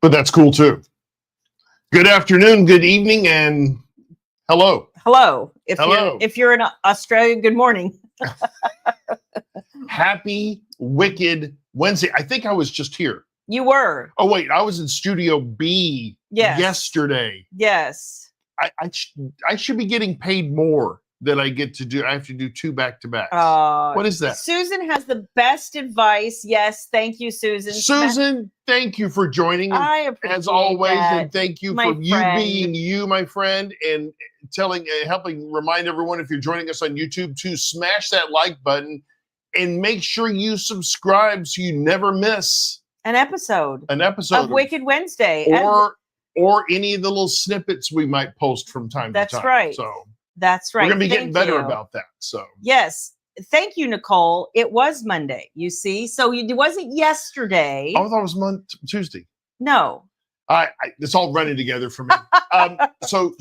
but that's cool too. Good afternoon, good evening, and hello. Hello. Hello. If you're in Australia, good morning. Happy Wicked Wednesday. I think I was just here. You were. Oh, wait, I was in Studio B yesterday. Yes. I should be getting paid more than I get to do. I have to do two back-to-backs. What is that? Susan has the best advice. Yes, thank you, Susan. Susan, thank you for joining. I appreciate as always, that, and thank you my for you friend. being you, my friend, and helping remind everyone, if you're joining us on YouTube, to smash that like button and make sure you subscribe so you never miss an episode of Wicked Wednesday, or any of the little snippets we might post from time to time. That's right. So that's right. We're gonna be getting better about that. So yes. Thank you, Nicole. It was Monday, you see. So it wasn't yesterday. I thought it was Tuesday. No. It's all running together for me. So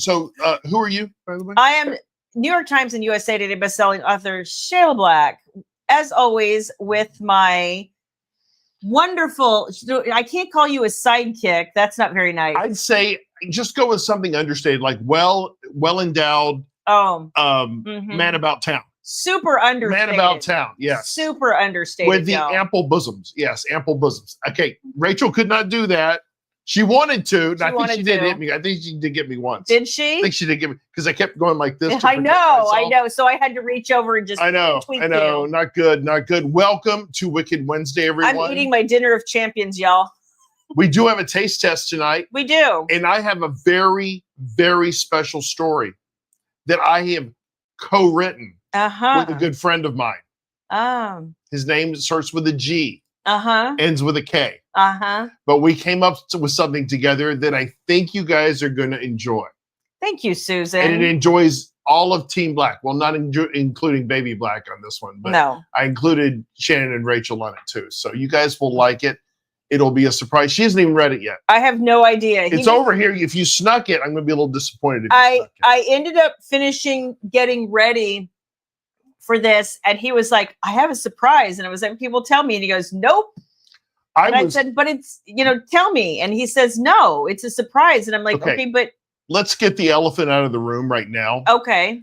who are you, by the way? I am New York Times and USA Today bestselling author Shayla Black, as always, with my wonderful, I can't call you a sidekick. That's not very nice. I'd say just go with something understated, like well endowed. Man about town. Super understated. Man about town, yes. Super understated. With the ample bosoms. Yes, ample bosoms. Okay, Rachel could not do that. She wanted to. I think she did hit me. I think she did get me once. Did she? I think she did get me, because I kept going like this. I know. So I had to reach over and just tweak you. Not good. Welcome to Wicked Wednesday, everyone. I'm eating my dinner of champions, y'all. We do have a taste test tonight. We do. And I have a very, very special story that I have co-written with a good friend of mine. His name starts with a G. Ends with a K. But we came up with something together that I think you guys are going to enjoy. Thank you, Susan. And it enjoys all of Team Black. Well, not including Baby Black on this one, but no. I included Shannon and Rachel on it too. So you guys will like it. It'll be a surprise. She hasn't even read it yet. I have no idea. It's over here. If you snuck it, I'm going to be a little disappointed. If you snuck it. I ended up getting ready for this, and he was like, I have a surprise. And I was like, people tell me. And he goes, nope. I said, but it's, tell me. And he says, no, it's a surprise. And I'm like, okay, but. Let's get the elephant out of the room right now. Okay.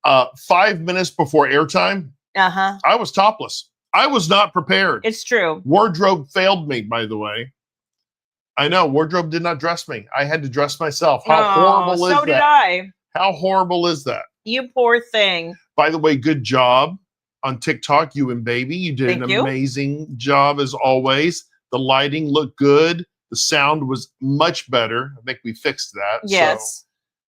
5 minutes before airtime, I was topless. I was not prepared. It's true. Wardrobe failed me, by the way. I know. Wardrobe did not dress me. I had to dress myself. How horrible is that? So did I. How horrible is that? You poor thing. By the way, good job on TikTok, you and Baby. You did an amazing job as always. The lighting looked good. The sound was much better. I think we fixed that. Yes.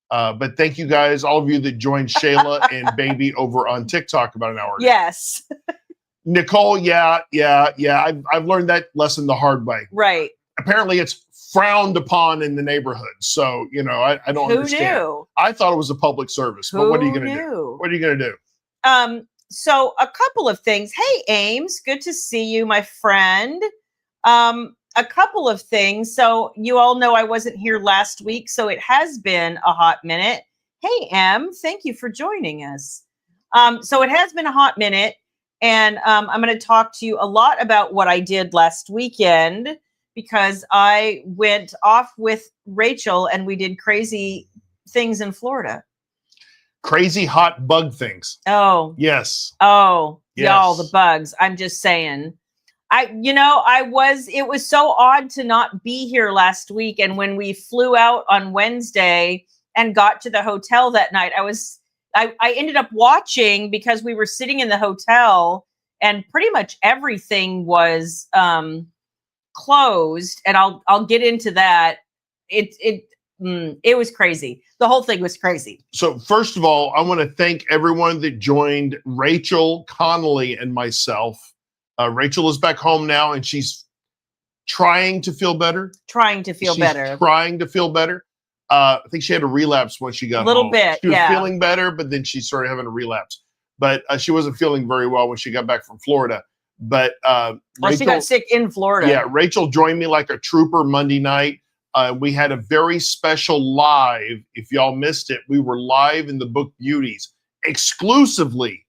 But thank you guys, all of you that joined Shayla and Baby over on TikTok about an hour ago. Yes. Nicole, yeah. I've learned that lesson the hard way. Right. Apparently it's frowned upon in the neighborhood. So, I don't understand. Knew? I thought it was a public service, but what are you going to do? What are you going to do? So a couple of things. Hey, Ames, good to see you, my friend. A couple of things. So you all know I wasn't here last week, so it has been a hot minute. Hey, Em, thank you for joining us. So it has been a hot minute. And I'm going to talk to you a lot about what I did last weekend, because I went off with Rachel and we did crazy things in Florida. Crazy hot bug things. Oh. Yes. Oh, yes. Y'all, the bugs. I'm just saying. It was so odd to not be here last week. And when we flew out on Wednesday and got to the hotel that night, I ended up watching, because we were sitting in the hotel and pretty much everything was closed. And I'll get into that. It was crazy. The whole thing was crazy. So first of all, I want to thank everyone that joined Rachel Connolly and myself. Rachel is back home now, and she's trying to feel better. Trying to feel better. I think she had a relapse when she got home. A little bit, She was feeling better, but then she started having a relapse. But she wasn't feeling very well when she got back from Florida. But Rachel, she got sick in Florida. Yeah, Rachel joined me like a trooper Monday night. We had a very special live. If y'all missed it, we were live in the Book Beauties, exclusively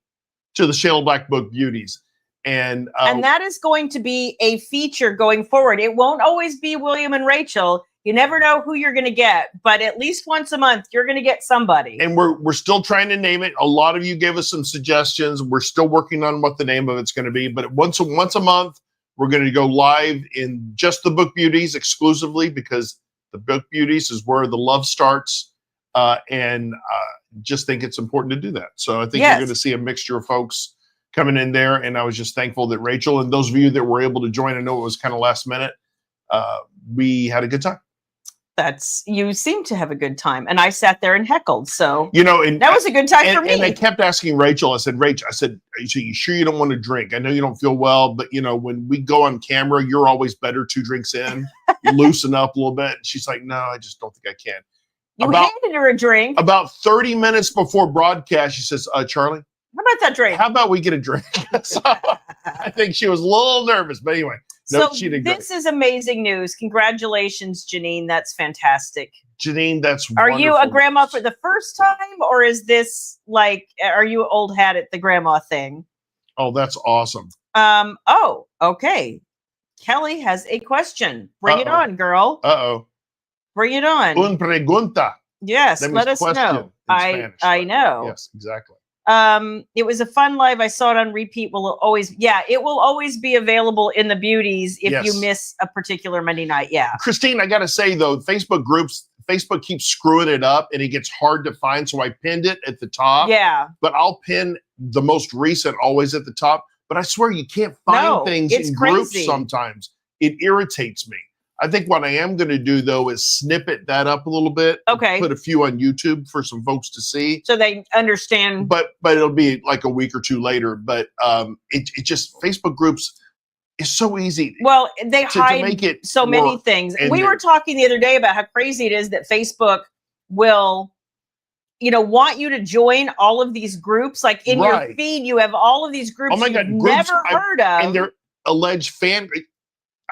to the Shayla Black Book Beauties. And that is going to be a feature going forward. It won't always be William and Rachel. You never know who you're going to get, but at least once a month, you're going to get somebody. And we're still trying to name it. A lot of you gave us some suggestions. We're still working on what the name of it's going to be. But once a month, we're going to go live in just the Book Beauties exclusively, because the Book Beauties is where the love starts. And just think it's important to do that. So I think you're going to see a mixture of folks coming in there. And I was just thankful that Rachel and those of you that were able to join, I know it was kind of last minute. We had a good time. You seem to have a good time. And I sat there and heckled. So, and that was a good time for me. And I kept asking Rachel, I said, are you sure you don't want to drink? I know you don't feel well, but when we go on camera, you're always better 2 drinks in. You loosen up a little bit. And she's like, no, I just don't think I can. You handed her a drink. About 30 minutes before broadcast, she says, Charlie, how about that drink? How about we get a drink? So I think she was a little nervous, but anyway. No, so this is amazing news. Congratulations, Janine. That's fantastic. Janine, that's Are you a grandma for the first time, or is this are you old hat at the grandma thing? Oh, that's awesome. Oh, okay. Kelly has a question. Bring it on, girl. Bring it on. Un pregunta. Yes, let us know. I know. Yes, exactly. It was a fun live. I saw it on repeat. It will always be available in the Beauties if you miss a particular Monday night. Yeah. Christine, I got to say though, Facebook keeps screwing it up and it gets hard to find. So I pinned it at the top. Yeah. But I'll pin the most recent always at the top. But I swear you can't find things in groups sometimes. It irritates me. I think what I am going to do, though, is snippet that up a little bit. Okay. Put a few on YouTube for some folks to see. So they understand. But it'll be like a week or two later. But it just, Facebook groups is so easy. Well, they hide to make it so many things. We were talking the other day about how crazy it is that Facebook will, want you to join all of these groups. Like in your feed, you have all of these groups you've never heard of. And they're alleged fan.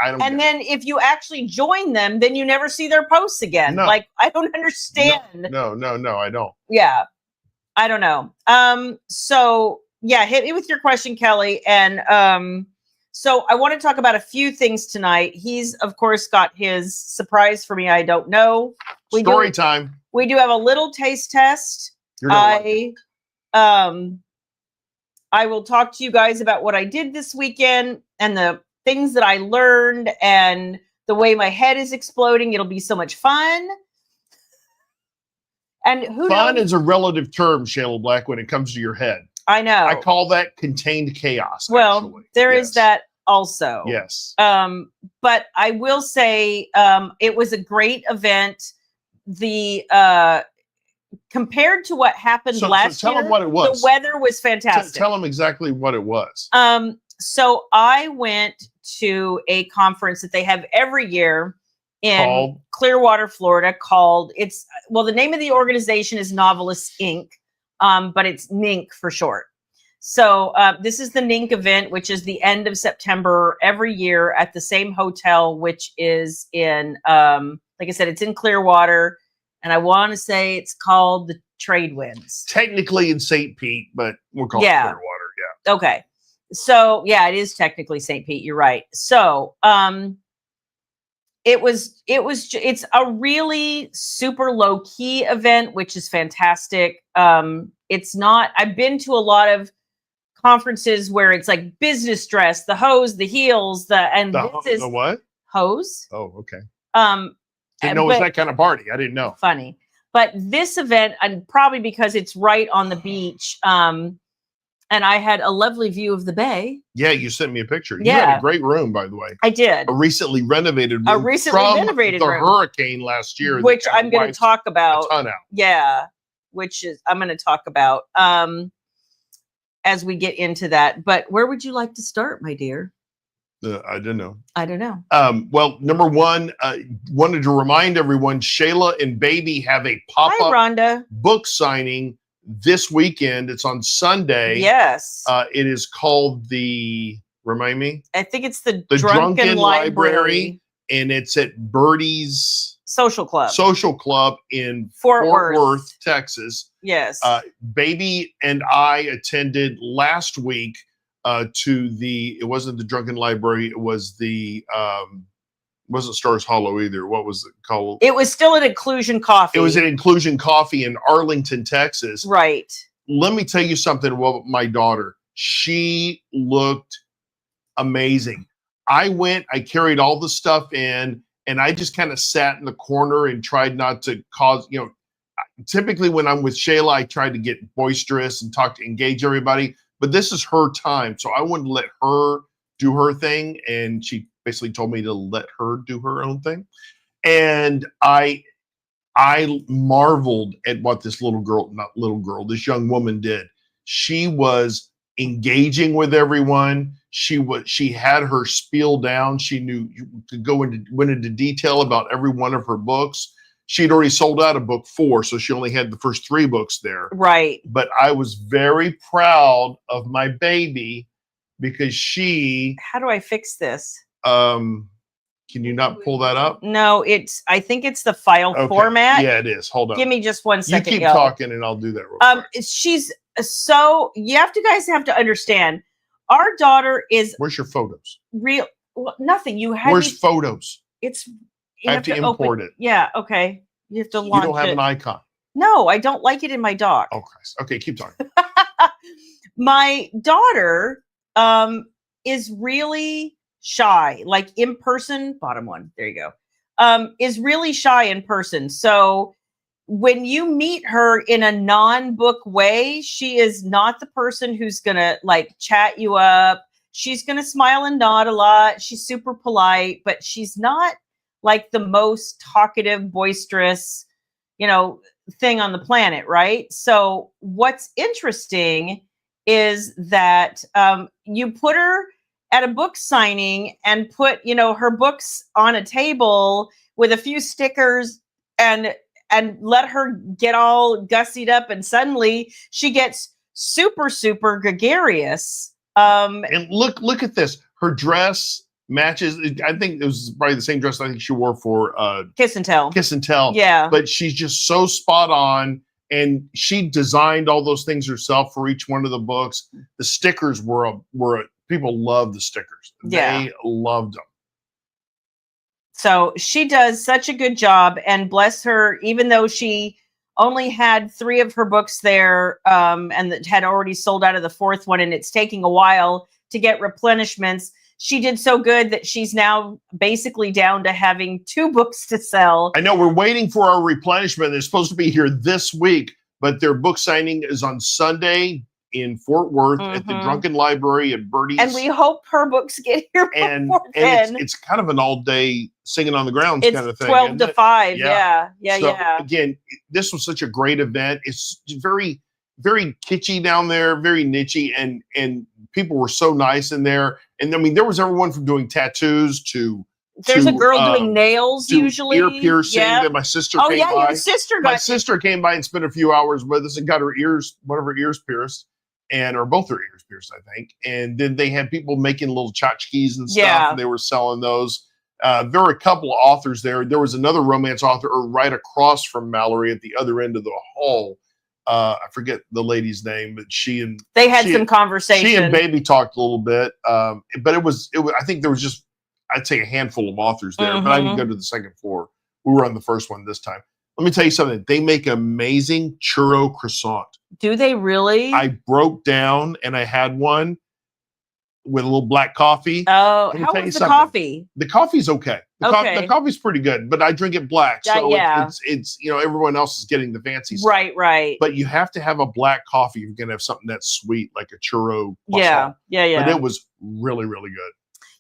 And then if you actually join them, then you never see their posts again. No. I don't understand. No, I don't. Yeah. I don't know. So yeah, hit me with your question, Kelly. And so I want to talk about a few things tonight. He's of course got his surprise for me. I don't know. Story time. We do have a little taste test. I will talk to you guys about what I did this weekend and the things that I learned and the way my head is exploding. It'll be so much fun. And fun is a relative term, Shayla Black, when it comes to your head. I know. I call that contained chaos. Well, actually. There is that also. Yes. But I will say it was a great event. The compared to what happened last year, tell them what it was. The weather was fantastic. Tell them exactly what it was. So I went to a conference that they have every year in Clearwater, Florida the name of the organization is Novelists Inc., but it's NINC for short. So this is the NINC event, which is the end of September every year at the same hotel, which is in, like I said, it's in Clearwater. And I want to say it's called the Trade Winds. Technically in St. Pete, but we'll call it Clearwater. Yeah. Okay. So yeah, it is technically St. Pete. You're right. So it's a really super low key event, which is fantastic. It's not. I've been to a lot of conferences where it's like business dress, the hose, the heels, this is the what? Hose. Oh, okay. Didn't know it was that kind of party. I didn't know. Funny, but this event, and probably because it's right on the beach. And I had a lovely view of the bay. Yeah, you sent me a picture. You had a great room, by the way. I did. A recently renovated room. The hurricane last year. Which I'm going to talk about. A ton out. Yeah, I'm going to talk about as we get into that. But where would you like to start, my dear? I don't know. Well, number one, wanted to remind everyone, Shayla and Baby have a pop-up book signing this weekend. It's on Sunday. Yes. It is called remind me? I think it's the Drunken Library. And it's at Birdie's Social Club in Fort Worth, Texas. Yes. Baby and I attended last week it wasn't the Drunken Library, it was the wasn't Stars Hollow either. What was it called? It was still an Inclusion Coffee. It was an Inclusion Coffee in Arlington, Texas. Right. Let me tell you something about my daughter. She looked amazing. I carried all the stuff in, and I just kind of sat in the corner and tried not to cause, typically when I'm with Shayla, I tried to get boisterous and engage everybody, but this is her time. So I wanted to let her do her thing. And she basically told me to let her do her own thing. And I marveled at what this this young woman did. She was engaging with everyone. She had her spiel down. She knew you could went into detail about every one of her books. She'd already sold out of book 4, so she only had the first 3 books there. Right. But I was very proud of my baby because she. How do I fix this? Can you not pull that up? No, I think it's the file format. Yeah, it is. Hold on. Give me just 1 second. You keep talking and I'll do that real quick. You guys have to understand, our daughter is. Where's your photos? Well, nothing. Where's photos? I have to import it. Yeah, okay. You have to launch it. You don't have an icon. No, I don't like it in my dock. Oh, Christ. Okay, keep talking. My daughter is really shy, like in person. Bottom one. There you go. Is really shy in person. So when you meet her in a non-book way, she is not the person who's going to like chat you up. She's going to smile and nod a lot. She's super polite, but she's not like the most talkative, boisterous, thing on the planet, right? So what's interesting is that you put her at a book signing and put, her books on a table with a few stickers and let her get all gussied up, and suddenly she gets super, super gregarious. And look at this. Her dress matches. I think it was probably the same dress I think she wore for Kiss and Tell. Kiss and Tell. Yeah. But she's just so spot on. And she designed all those things herself for each one of the books. The stickers were people loved the stickers. Yeah. They loved them. So she does such a good job, and bless her, even though she only had 3 of her books there and that had already sold out of the 4th one, and it's taking a while to get replenishments. She did so good that she's now basically down to having 2 books to sell. I know we're waiting for our replenishment. They're supposed to be here this week, but their book signing is on Sunday in Fort Worth at the Drunken Library at Birdie's. And we hope her books get here before then. It's kind of an all-day singing on the grounds kind of thing. 12 to 5. Yeah. Again, this was such a great event. It's very, very kitschy down there, very nichey, and people were so nice in there. And I mean, there was everyone from doing tattoos to there's a girl doing nails usually. Ear piercing that my sister came by. Your sister my sister came by and spent a few hours with us and got her ears, one of her ears pierced, or both her ears pierced, I think. And then they had people making little tchotchkes and stuff, and they were selling those. There were a couple of authors there. There was another romance author right across from Mallory at the other end of the hall. I forget the lady's name, but they had some conversation. She and Baby talked a little bit, but it was. I think there was just, I'd say, a handful of authors there. But I didn't go to the second floor. We were on the first one this time. Let me tell you something. They make amazing churro croissant. Do they really? I broke down and I had one with a little black coffee. Oh, how was the coffee? The coffee's okay. The coffee's pretty good, but I drink it black. So it's everyone else is getting the fancy stuff. Right. But you have to have a black coffee if you're going to have something that's sweet, like a churro croissant. Yeah. But it was really, really good.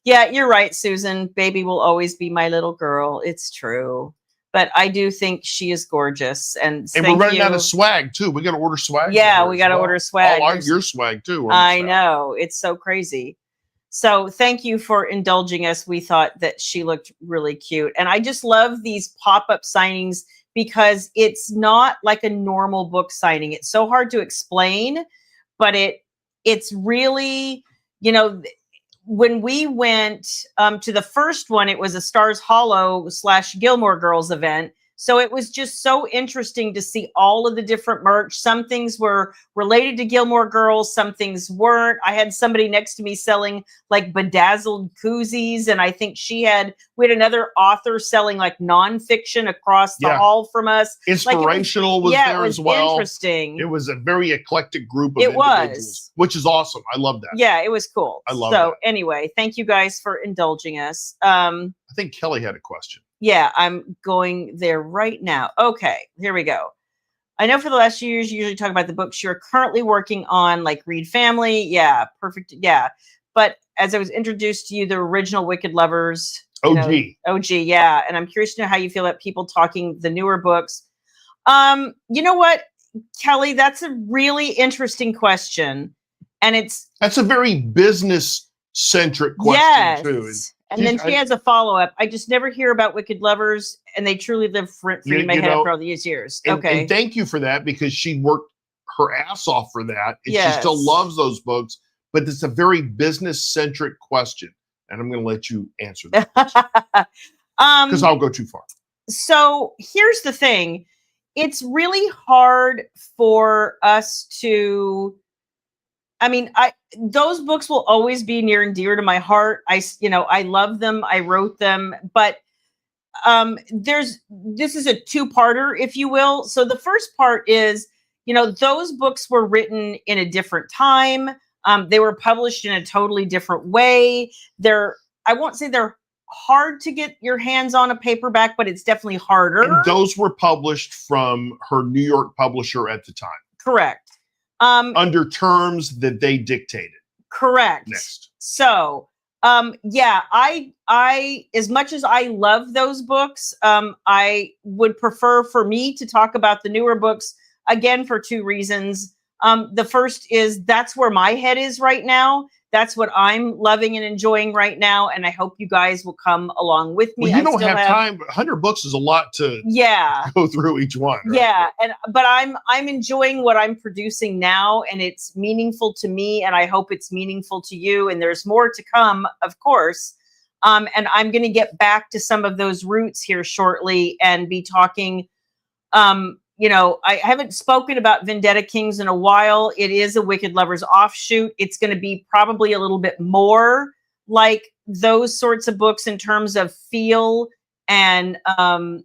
Yeah, you're right, Susan. Baby will always be my little girl. It's true. But I do think she is gorgeous. And we're running out of swag, too. We got to order swag. Yeah, we got to order swag. Your swag, too. I know. It's so crazy. So thank you for indulging us. We thought that she looked really cute. And I just love these pop-up signings because it's not like a normal book signing. It's so hard to explain, but it's really, when we went to the first one, it was a Stars Hollow / Gilmore Girls event. So it was just so interesting to see all of the different merch. Some things were related to Gilmore Girls, some things weren't. I had somebody next to me selling like bedazzled koozies, and I think we had another author selling like nonfiction across the hall from us. Inspirational was there as well. Interesting. It was a very eclectic group of individuals, which is awesome. I love that. Yeah, it was cool. I love that. So anyway, thank you guys for indulging us. I think Kelly had a question. Yeah, I'm going there right now. Okay, here we go. I know for the last few years, you usually talk about the books you're currently working on, like Read Family. Yeah, perfect. Yeah. But as I was introduced to you, the original Wicked Lovers. OG. OG, yeah. And I'm curious to know how you feel about people talking the newer books. You know what, Kelly, that's a really interesting question. And that's a very business-centric question, too. And then she has a follow-up. I just never hear about Wicked Lovers, and they truly live rent-free in my head after all these years. And thank you for that, because she worked her ass off for that, and she still loves those books. But it's a very business-centric question, and I'm going to let you answer that because I'll go too far. So here's the thing: it's really hard for us to. I mean, those books will always be near and dear to my heart. I love them. I wrote them, but this is a two-parter, if you will. So the first part is, those books were written in a different time. They were published in a totally different way. I won't say they're hard to get your hands on a paperback, but it's definitely harder. And those were published from her New York publisher at the time. Correct. Under terms that they dictated. Correct. Next. So, I as much as I love those books, I would prefer for me to talk about the newer books, again, for two reasons. The first is that's where my head is right now. That's what I'm loving and enjoying right now, and I hope you guys will come along with me. Well, you don't have time. 100 books is a lot to go through each one. Right? Yeah, but I'm enjoying what I'm producing now, and it's meaningful to me, and I hope it's meaningful to you. And there's more to come, of course. And I'm going to get back to some of those roots here shortly and be talking. I haven't spoken about Vendetta Kings in a while. It is a Wicked Lovers offshoot. It's going to be probably a little bit more like those sorts of books in terms of feel and,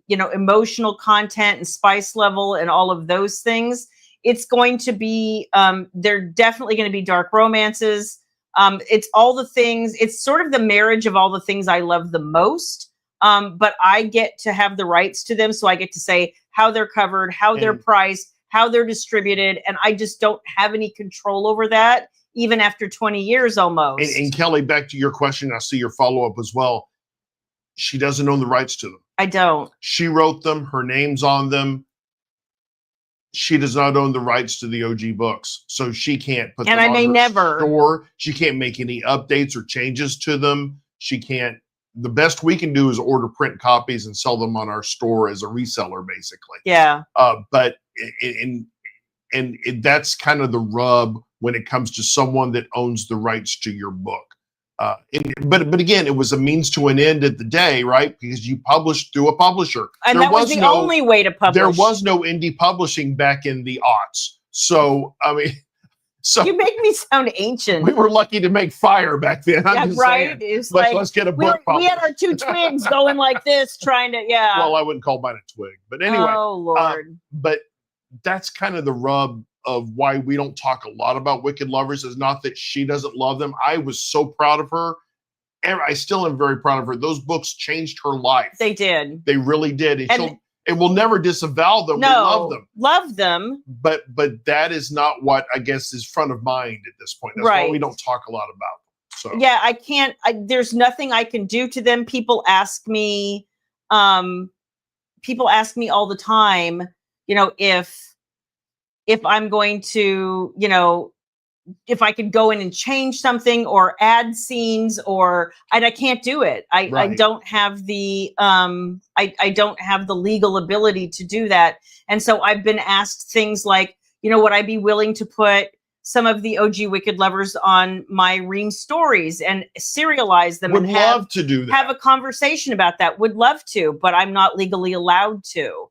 emotional content and spice level and all of those things. It's going to be, they're definitely going to be dark romances. It's all the things. It's sort of the marriage of all the things I love the most. But I get to have the rights to them. So I get to say how they're covered, how they're priced, how they're distributed. And I just don't have any control over that, even after 20 years almost. And Kelly, back to your question, I see your follow-up as well. She doesn't own the rights to them. I don't. She wrote them. Her name's on them. She does not own the rights to the OG books. So she can't put them on her store. She can't make any updates or changes to them. She can't. The best we can do is order print copies and sell them on our store as a reseller, basically. Yeah. But that's kind of the rub when it comes to someone that owns the rights to your book. But again, it was a means to an end at the day, right? Because you published through a publisher. And that was the only way to publish. There was no indie publishing back in the aughts. So, I mean... So you make me sound ancient. We were lucky to make fire back then. I'm just right. Saying. It's let's get a book published. We had our two twigs going like this, trying to, Well, I wouldn't call mine a twig, but anyway. Oh Lord. But that's kind of the rub of why we don't talk a lot about Wicked Lovers. Is not that she doesn't love them. I was so proud of her, and I still am very proud of her. Those books changed her life. They did. They really did. And we'll never disavow them. No, we love them. Love them. But that is not what I guess is front of mind at this point. That's why we don't talk a lot about them. So yeah, I can't. There's nothing I can do to them. People ask me all the time, if I'm going to, if I could go in and change something or add scenes and I can't do it. I don't have the I don't have the legal ability to do that. And so I've been asked things like, would I be willing to put some of the OG Wicked Lovers on my Ream stories and serialize them. Would love to do that. Have a conversation about that. Would love to, but I'm not legally allowed to.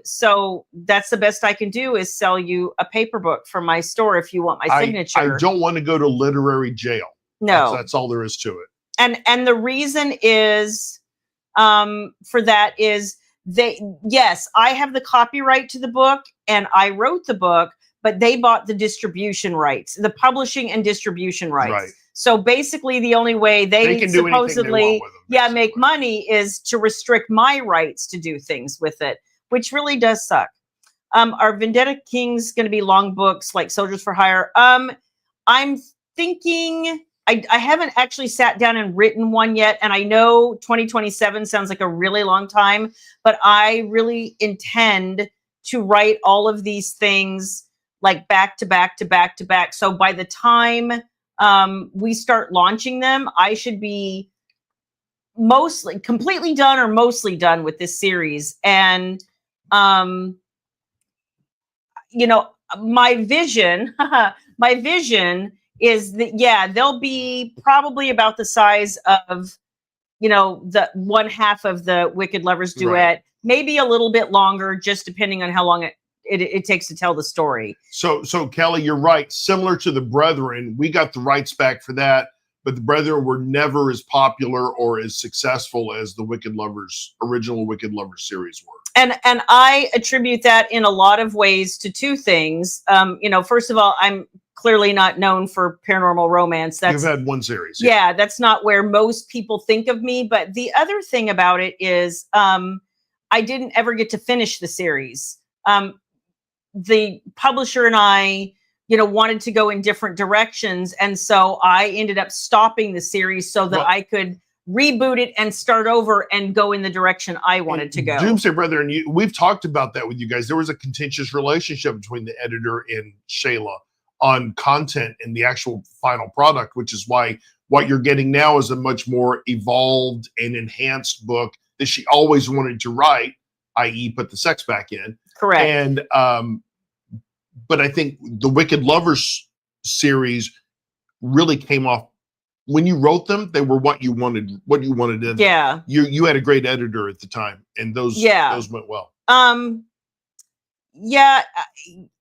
So that's the best I can do is sell you a paper book from my store if you want my signature. I don't want to go to literary jail. No. That's all there is to it. And the reason is for that is yes, I have the copyright to the book and I wrote the book, but they bought the distribution rights, the publishing and distribution rights. Right. So basically the only way they can supposedly do them, make money is to restrict my rights to do things with it, which really does suck. Are Vendetta Kings going to be long books like Soldiers for Hire? I'm thinking, I haven't actually sat down and written one yet. And I know 2027 sounds like a really long time, but I really intend to write all of these things like back to back to back to back. So by the time we start launching them, I should be completely done or mostly done with this series. And, you know, my vision is that, yeah, they'll be probably about the size of, you know, the one half of the Wicked Lovers duet, right. Maybe a little bit longer, just depending on how long it takes to tell the story. So Kelly, you're right. Similar to the Brethren, we got the rights back for that, but the Brethren were never as popular or as successful as the original Wicked Lovers series were. And I attribute that in a lot of ways to two things. You know, first of all, I'm clearly not known for paranormal romance. You've had one series. Yeah, that's not where most people think of me. But the other thing about it is I didn't ever get to finish the series. The publisher and I, you know, wanted to go in different directions. And so I ended up stopping the series so that I could reboot it and start over and go in the direction I wanted to go. Doomsday Brethren, we've talked about that with you guys. There was a contentious relationship between the editor and Shayla on content and the actual final product, which is why what you're getting now is a much more evolved and enhanced book that she always wanted to write, i.e. put the sex back in. Correct. And, but I think the Wicked Lovers series really came off when you wrote them. They were what you wanted in. Yeah. You had a great editor at the time, and those went well. Yeah,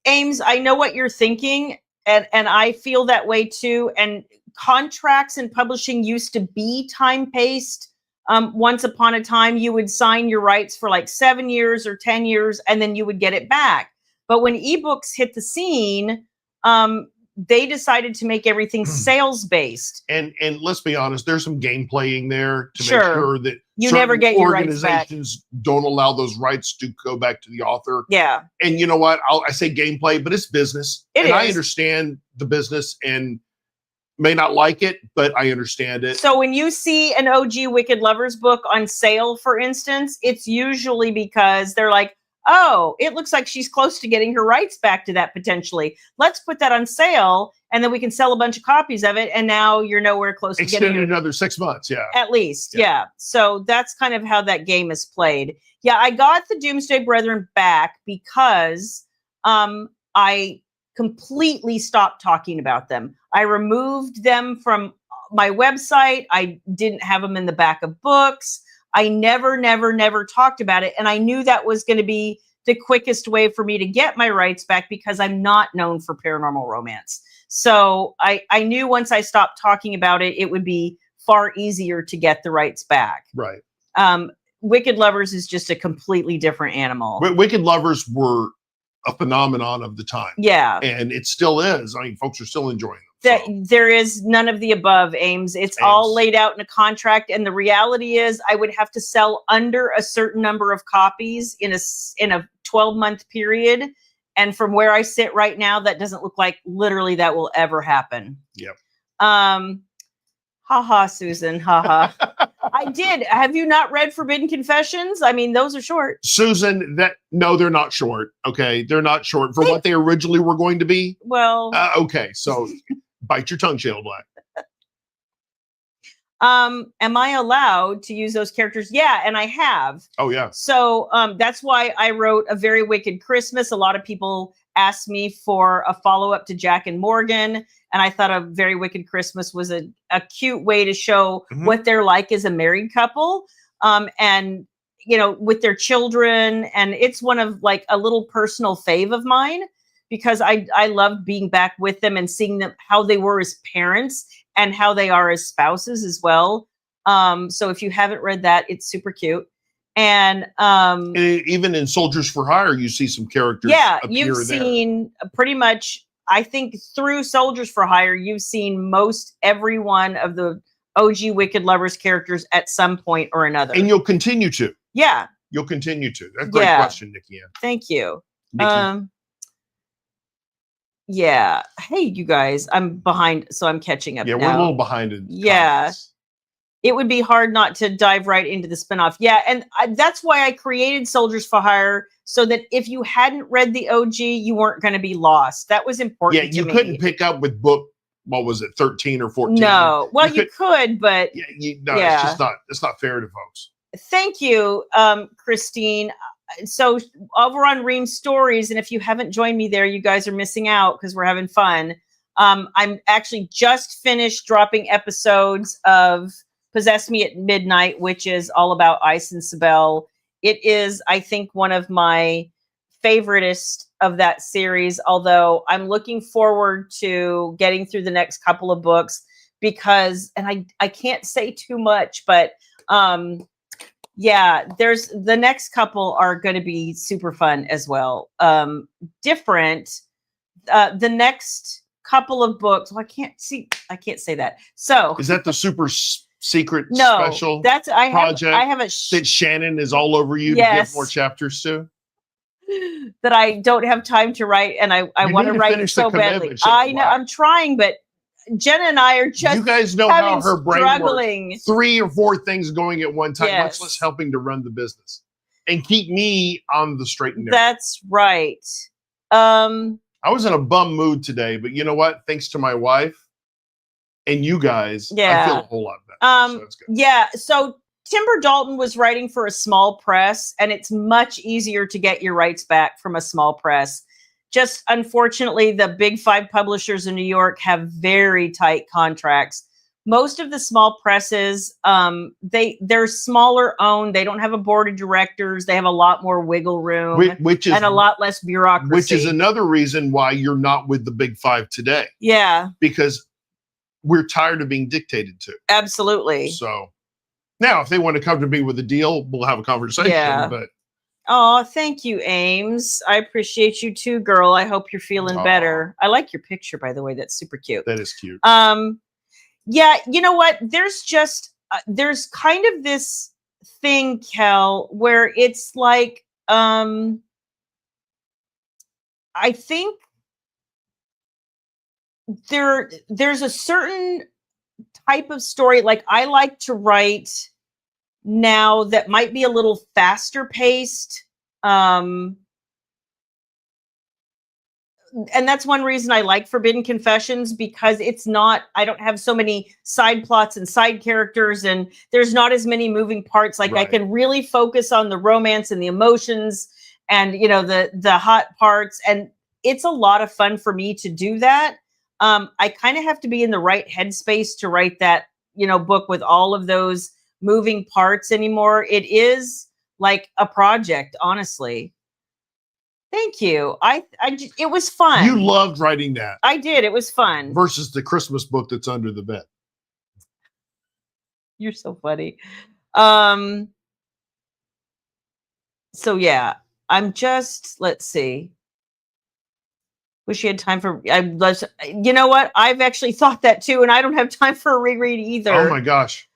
Ames, I know what you're thinking, and I feel that way too. And contracts in publishing used to be time-paced. Once upon a time, you would sign your rights for like 7 years or 10 years, and then you would get it back. But when ebooks hit the scene, they decided to make everything sales-based. And let's be honest, there's some game playing there to make sure that you never get your rights back. Organizations don't allow those rights to go back to the author. Yeah. And you know what? I say gameplay, but it's business. It is. I understand the business and may not like it, but I understand it. So when you see an OG Wicked Lovers book on sale, for instance, it's usually because they're like, oh, it looks like she's close to getting her rights back to that potentially. Let's put that on sale, and then we can sell a bunch of copies of it, and now you're nowhere close to getting it. Another 6 months, yeah. At least, yeah. So that's kind of how that game is played. Yeah, I got the Doomsday Brethren back because I completely stopped talking about them. I removed them from my website. I didn't have them in the back of books. I never talked about it. And I knew that was going to be the quickest way for me to get my rights back because I'm not known for paranormal romance. So I knew once I stopped talking about it, it would be far easier to get the rights back. Right. Wicked Lovers is just a completely different animal. Wicked Lovers were a phenomenon of the time. Yeah. And it still is. I mean, folks are still enjoying them. There is none of the above, Ames. It's all laid out in a contract. And the reality is I would have to sell under a certain number of copies in a 12-month period. And from where I sit right now, that doesn't look like literally that will ever happen. Yep. Ha, Susan. Ha. I did. Have you not read Forbidden Confessions? I mean, those are short. Susan, no, they're not short. Okay. They're not short for what they originally were going to be. Well, okay. So bite your tongue, Shayla Black. Am I allowed to use those characters? Yeah, and I have. Oh, yeah. So that's why I wrote A Very Wicked Christmas. A lot of people asked me for a follow-up to Jack and Morgan, and I thought A Very Wicked Christmas was a cute way to show what they're like as a married couple, and with their children. And it's one of like a little personal fave of mine, because I loved being back with them and seeing them, how they were as parents and how they are as spouses as well. So if you haven't read that, it's super cute. And even in Soldiers for Hire, you see some characters. Yeah, appear you've seen pretty much, I think through Soldiers for Hire, you've seen most every one of the OG Wicked Lovers characters at some point or another. And you'll continue to. Yeah. You'll continue to. That's a great question, Nikki Ann. Thank you. Nikki. Yeah. Hey, you guys, I'm behind, so I'm catching up now. We're a little behind in comments. It would be hard not to dive right into the spinoff. Yeah, and that's why I created Soldiers for Hire, so that if you hadn't read the OG, you weren't going to be lost. That was important to me. You couldn't pick up with book, what was it, 13 or 14? No. Well, you could, but... It's just not, it's not fair to folks. Thank you, Christine. So over on Ream Stories, and if you haven't joined me there, you guys are missing out because we're having fun. I'm actually just finished dropping episodes of Possess Me at Midnight, which is all about Ice and Sibel. It is, I think, one of my favoriteest of that series, although I'm looking forward to getting through the next couple of books, because, and I can't say too much, but there's the next couple are going to be super fun as well. Different. The next couple of books, well, I can't say that. So is that the super secret special project I have that Shannon is all over you to give more chapters to? That I don't have time to write, and I want to write it so badly. I know, I'm trying, but Jenna and I are just, you guys know how her brain struggling. Works. 3 or 4 things going at one time, much less helping to run the business and keep me on the straight and narrow. That's right. I was in a bum mood today, but you know what? Thanks to my wife and you guys, I feel a whole lot better. So that's good. So Timber Dalton was writing for a small press, and it's much easier to get your rights back from a small press. Just unfortunately, the big 5 publishers in New York have very tight contracts. Most of the small presses, they're smaller owned. They don't have a board of directors. They have a lot more wiggle room, and a lot less bureaucracy. Which is another reason why you're not with the big 5 today. Yeah. Because we're tired of being dictated to. Absolutely. So now if they want to come to me with a deal, we'll have a conversation. Yeah. But oh, thank you, Ames. I appreciate you too, girl. I hope you're feeling better. I like your picture, by the way. That's super cute. That is cute. Yeah, you know what? There's just there's kind of this thing, Kel, where it's like I think there's a certain type of story like I like to write now that might be a little faster paced. And that's one reason I like Forbidden Confessions, because it's not, I don't have so many side plots and side characters, and there's not as many moving parts. Like I can really focus on the romance and the emotions and, the hot parts. And it's a lot of fun for me to do that. I kind of have to be in the right headspace to write that, book with all of those moving parts anymore. It is like a project, honestly. Thank you. It was fun. You loved writing that. I did. It was fun. Versus the Christmas book that's under the bed. You're so funny. So yeah, I'm just, let's see. Wish you had time for, you know what? I've actually thought that too, and I don't have time for a reread either. Oh my gosh.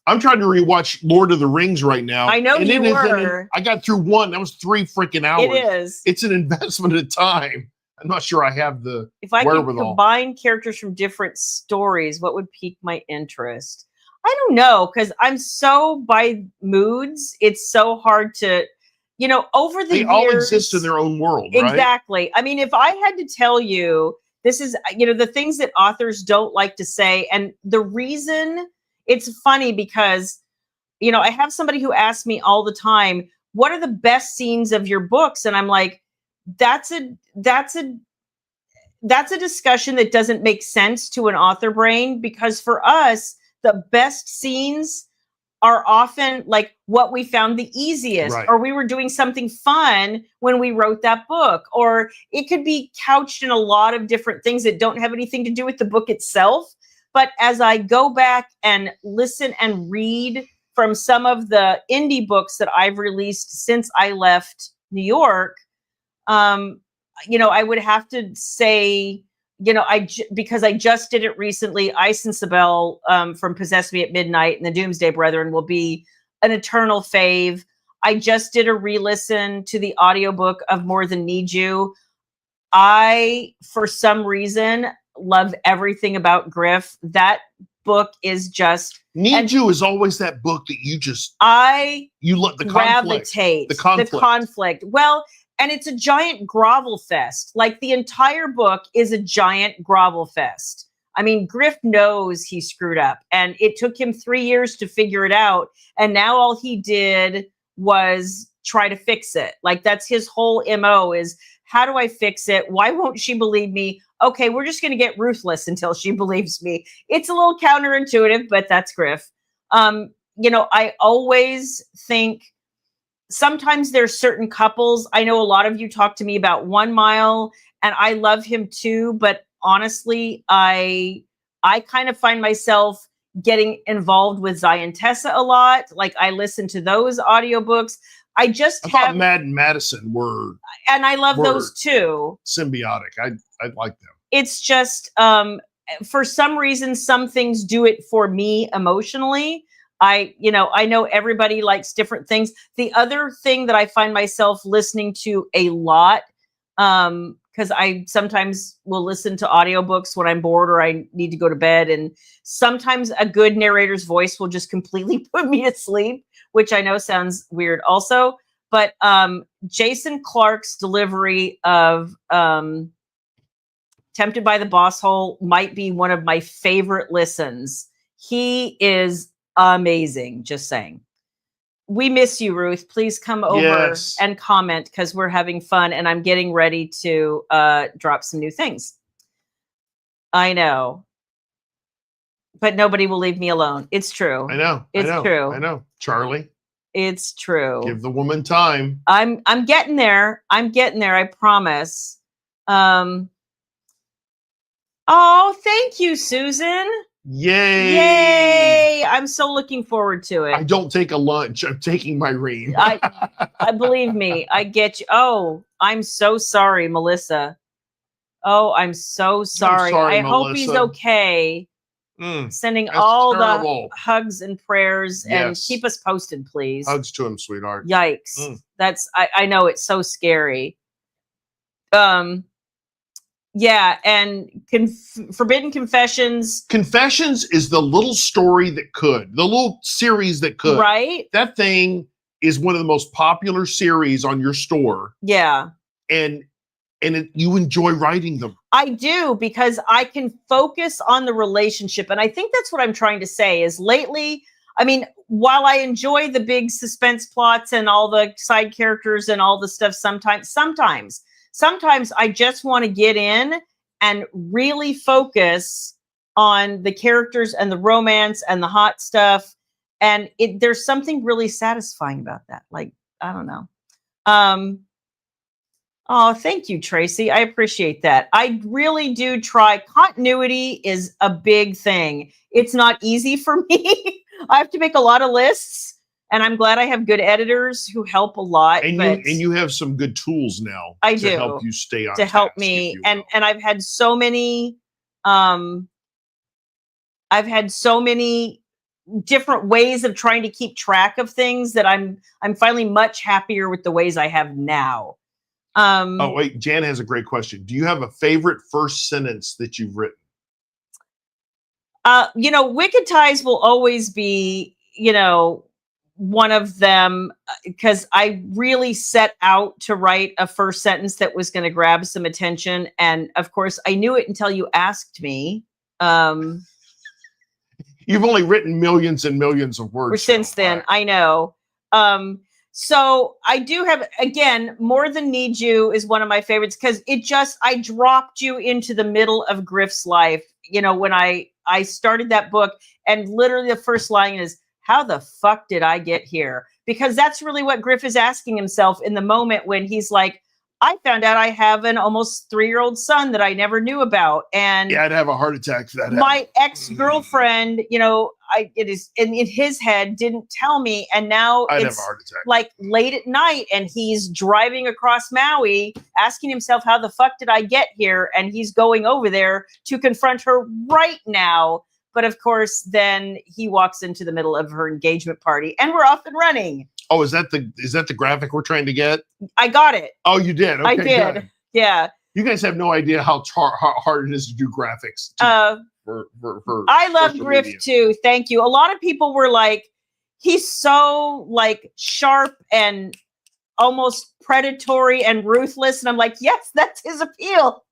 I'm trying to rewatch Lord of the Rings right now. I know you were. I got through one. That was 3 freaking hours. It is. It's an investment of time. I'm not sure I have the If I could combine characters from different stories, what would pique my interest? I don't know, because I'm so by moods. It's so hard to, over the years. They all exist in their own world, right? Exactly. I mean, if I had to tell you, this is, the things that authors don't like to say, and the reason. It's funny because, I have somebody who asks me all the time, what are the best scenes of your books? And I'm like, that's a discussion that doesn't make sense to an author brain, because for us, the best scenes are often like what we found the easiest, Right. or we were doing something fun when we wrote that book, or it could be couched in a lot of different things that don't have anything to do with the book itself. But as I go back and listen and read from some of the indie books that I've released since I left New York, I would have to say, because I just did it recently, Ice and Sabelle from Possess Me at Midnight and the Doomsday Brethren will be an eternal fave. I just did a re-listen to the audiobook of More Than Need You. I, for some reason, love everything about Griff. That book is just... Need You is always that book that you just... you love the gravitate. conflict. The conflict. Well... And it's a giant grovel fest. Like, the entire book is a giant grovel fest. I mean, Griff knows he screwed up, and it took him 3 years to figure it out. And now all he did was try to fix it. Like, that's his whole MO is, how do I fix it? Why won't she believe me? Okay, we're just going to get ruthless until she believes me. It's a little counterintuitive, but that's Griff. I always think, sometimes there's certain couples. I know a lot of you talk to me about 1 Mile, and I love him too. But honestly, I kind of find myself getting involved with Zion Tessa a lot. Like, I listen to those audiobooks. I thought Mad and Madison were, and I love those too. Symbiotic. I like them. It's just, for some reason, some things do it for me emotionally. I know everybody likes different things. The other thing that I find myself listening to a lot, because I sometimes will listen to audiobooks when I'm bored or I need to go to bed. And sometimes a good narrator's voice will just completely put me to sleep, which I know sounds weird also. But Jason Clarke's delivery of Tempted by the Boss Hole might be one of my favorite listens. He is amazing. Just saying. We miss you, Ruth. Please come over and comment, because we're having fun and I'm getting ready to drop some new things. I know. But nobody will leave me alone. It's true. I know. It's true. I know. Charlie. It's true. Give the woman time. I'm getting there. I promise. Oh, thank you, Susan. Yay! I'm so looking forward to it. I don't take a lunch. I'm taking my ream. I believe me. I get you. Oh, I'm so sorry, Melissa. Oh, I'm so sorry. I hope he's okay. Sending all the hugs and prayers, and keep us posted, please. Hugs to him, sweetheart. Yikes. That's, I know, it's so scary. Yeah, and Forbidden Confessions. Confessions is the little story that could, the little series that could. Right. That thing is one of the most popular series on your store. Yeah. And you enjoy writing them. I do, because I can focus on the relationship. And I think that's what I'm trying to say is lately, I mean, while I enjoy the big suspense plots and all the side characters and all the stuff, sometimes I just want to get in and really focus on the characters and the romance and the hot stuff. And there's something really satisfying about that. Like, I don't know. Oh, thank you, Tracy. I appreciate that. I really do try. Continuity is a big thing. It's not easy for me. I have to make a lot of lists. And I'm glad I have good editors who help a lot. And you have some good tools now. I to do help you stay on. To help me, and I've had so many. I've had so many different ways of trying to keep track of things that I'm finally much happier with the ways I have now. Oh wait, Jan has a great question. Do you have a favorite first sentence that you've written? Wicked Ties will always be, one of them, because I really set out to write a first sentence that was going to grab some attention. And of course, I knew it until you asked me. You've only written millions and millions of words since then. I know. So I do have, again, More Than Need You is one of my favorites because I dropped you into the middle of Griff's life. You know, when I started that book, and literally the first line is, how the fuck did I get here? Because that's really what Griff is asking himself in the moment when he's like, I found out I have an almost 3-year-old son that I never knew about. And yeah, I'd have a heart attack for that. My ex-girlfriend, you know, it is in his head, didn't tell me. And now I'd have a heart attack. Like late at night and he's driving across Maui asking himself, how the fuck did I get here? And he's going over there to confront her right now. But of course, then he walks into the middle of her engagement party and we're off and running. Oh, is that the graphic we're trying to get? I got it. Oh, you did? Okay, I did. Good. Yeah. You guys have no idea how hard it is to do graphics. I love Griff too. Thank you. A lot of people were like, he's so like sharp and almost predatory and ruthless. And I'm like, yes, that's his appeal.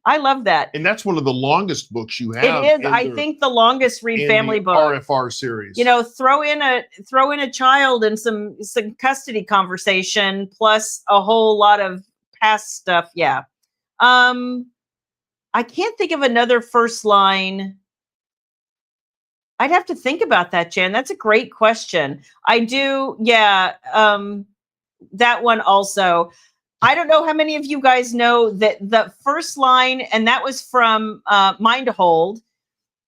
I love that. And that's one of the longest books you have. It is, I think, the longest read family book. RFR series. You know, throw in a child and some custody conversation plus a whole lot of past stuff. Yeah. I can't think of another first line. I'd have to think about that, Jen. That's a great question. I do. Yeah. That one also. I don't know how many of you guys know that the first line, and that was from Mind to Hold,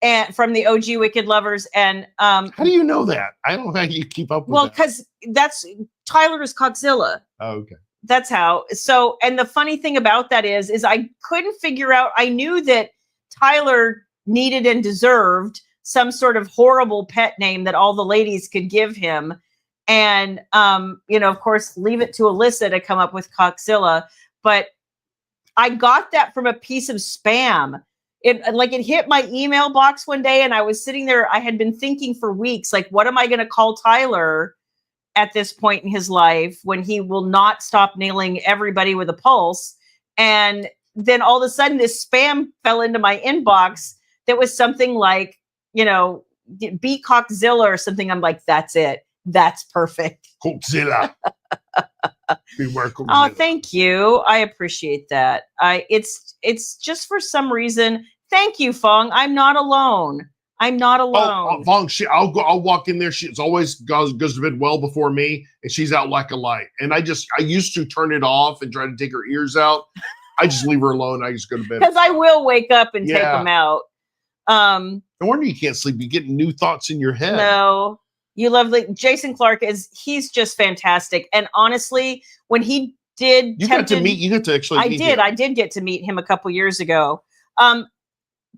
and from the OG Wicked Lovers. And how do you know that? I don't know how you keep up with that. Well, because that's Tyler's Coxzilla. Oh, okay. That's how. So, and the funny thing about that is I couldn't figure out. I knew that Tyler needed and deserved some sort of horrible pet name that all the ladies could give him. And, you know, of course, leave it to Alyssa to come up with Coxzilla. But I got that from a piece of spam. It hit my email box one day and I was sitting there. I had been thinking for weeks, like, what am I going to call Tyler at this point in his life when he will not stop nailing everybody with a pulse? And then all of a sudden this spam fell into my inbox that was something like, you know, be Coxzilla or something. I'm like, that's it. That's perfect. Coxzilla. Beware Coxzilla. Oh, thank you. I appreciate that. It's just for some reason. Thank you, Fong. I'm not alone. I'm not alone. Fong, I'll walk in there. She's always goes to bed well before me, and she's out like a light. And I used to turn it off and try to take her ears out. I just leave her alone. I just go to bed. Because I will wake up and take them out. No wonder you can't sleep. You're getting new thoughts in your head. No. You love Jason Clarke he's just fantastic. And honestly, when he did, you got to meet him. I did get to meet him a couple years ago.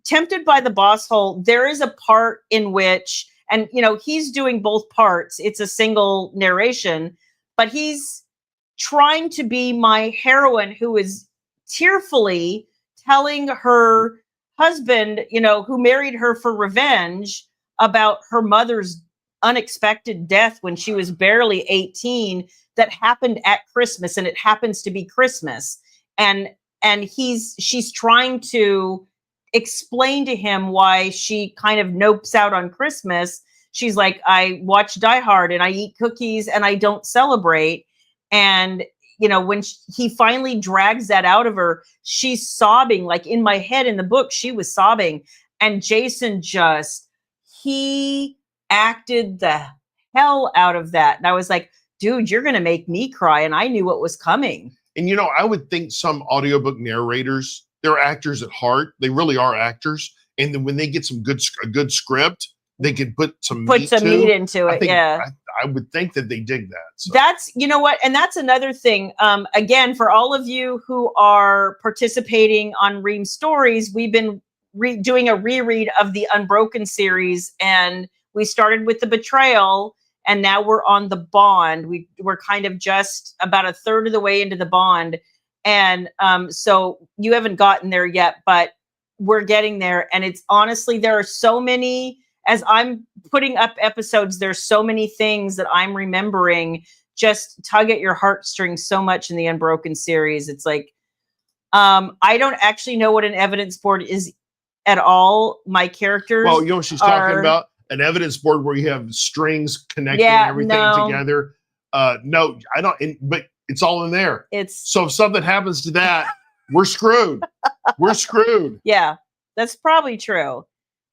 Tempted by the Boss Hole, there is a part in which, and you know, he's doing both parts. It's a single narration, but he's trying to be my heroine who is tearfully telling her husband, you know, who married her for revenge, about her mother's unexpected death when she was barely 18 that happened at Christmas, and it happens to be Christmas. And she's trying to explain to him why she kind of nopes out on Christmas. She's like, I watch Die Hard and I eat cookies and I don't celebrate. And, you know, when he finally drags that out of her, she's sobbing. Like in my head in the book, she was sobbing. And Jason he acted the hell out of that. And I was like, dude, you're going to make me cry. And I knew what was coming. And, you know, I would think some audiobook narrators, they're actors at heart. They really are actors. And then when they get a good script, they can put some meat into it. Yeah. I would think that they dig that. So. That's, you know what? And that's another thing. Again, for all of you who are participating on Ream Stories, we've been doing a reread of the Unbroken series, and we started with the Betrayal, and now we're on the Bond. We're kind of just about a third of the way into the Bond. And so you haven't gotten there yet, but we're getting there. And it's honestly, there are so many, as I'm putting up episodes, there's so many things that I'm remembering just tug at your heartstrings so much in the Unbroken series. It's like, I don't actually know what an evidence board is at all. My characters. Well, you know what she's talking about? An evidence board where you have strings connecting everything together. No, I don't. But it's all in there. It's so if something happens to that, we're screwed. We're screwed. Yeah, that's probably true.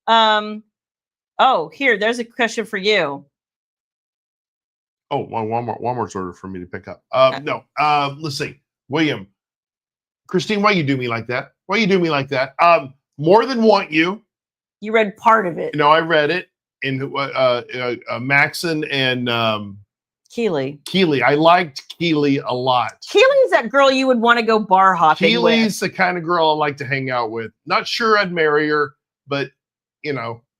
Oh, here, there's a question for you. Oh, Walmart's order for me to pick up. No, let's see. William, Christine, why you do me like that? Why you do me like that? More Than Want You. You read part of it. No, I read it. And Maxon and Keely. I liked Keely a lot. Keely's that girl you would want to go bar hopping Keely's the kind of girl I like to hang out with. Not sure I'd marry her, but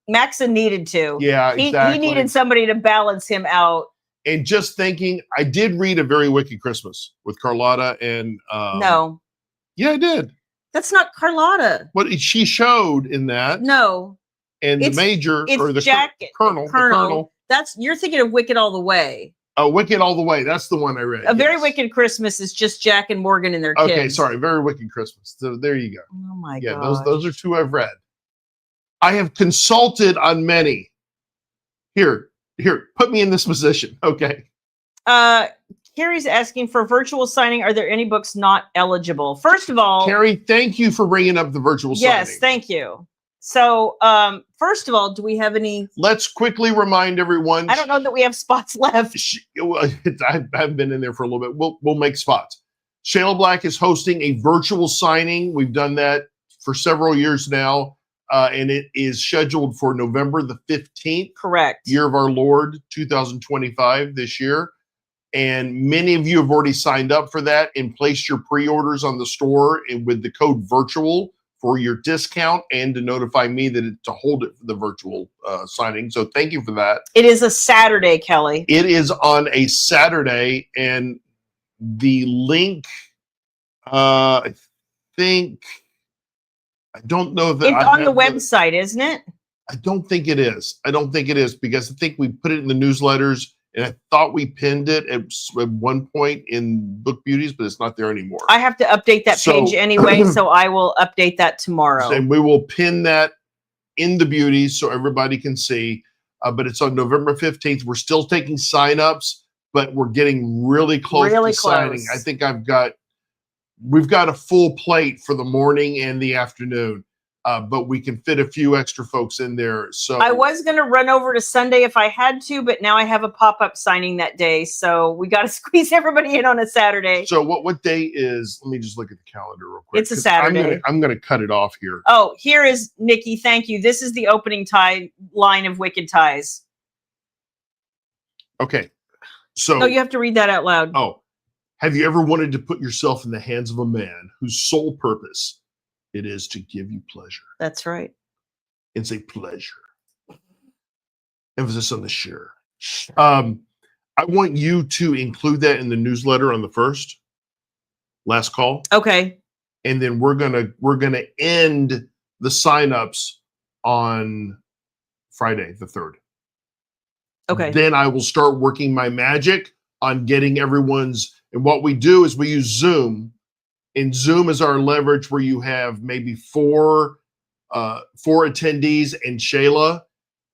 Maxon needed to. Yeah, exactly. He needed somebody to balance him out. And just thinking, I did read A Very Wicked Christmas with Carlotta and No. Yeah, I did. That's not Carlotta. What she showed in that. No. And the major or the colonel. You're thinking of Wicked All the Way. Oh, Wicked All the Way. That's the one I read. A Very Wicked Christmas is just Jack and Morgan and their kids. Okay, sorry. Very Wicked Christmas. So there you go. Oh my god. Yeah, those are two I've read. I have consulted on many. Here, put me in this position. Okay. Carrie's asking for virtual signing. Are there any books not eligible? First of all, Carrie, thank you for bringing up the virtual signing. Yes, thank you. So, first of all, do we have any? Let's quickly remind everyone. I don't know that we have spots left. I've been in there for a little bit. We'll make spots. Shayla Black is hosting a virtual signing. We've done that for several years now, and it is scheduled for November the 15th. Correct. Year of our Lord, 2025 this year. And many of you have already signed up for that and placed your pre-orders on the store and with the code virtual for your discount and to notify me that to hold it for the virtual signing. So thank you for that. It is a Saturday, Kelly. It is on a Saturday, and the link, I don't know that it's on the website, isn't it? I don't think it is. Because I think we put it in the newsletters. And I thought we pinned it at one point in Book Beauties, but it's not there anymore. I have to update that page anyway, so I will update that tomorrow. And we will pin that in the Beauties so everybody can see. But it's on November 15th. We're still taking signups, but we're getting really close to signing. I think we've got a full plate for the morning and the afternoon. But we can fit a few extra folks in there. So I was going to run over to Sunday if I had to, but now I have a pop-up signing that day. So we got to squeeze everybody in on a Saturday. So what day is, let me just look at the calendar real quick. It's a Saturday. I'm going to cut it off here. Oh, here is Nikki. Thank you. This is the opening tie line of Wicked Ties. Okay. So you have to read that out loud. Oh, have you ever wanted to put yourself in the hands of a man whose sole purpose it is to give you pleasure? That's right. It's a pleasure. Emphasis on the sure. I want you to include that in the newsletter on the last call. Okay. And then we're gonna end the signups on Friday the 3rd. Okay. Then I will start working my magic on getting everyone's. And what we do is we use Zoom. And Zoom is our leverage where you have maybe four attendees and Shayla,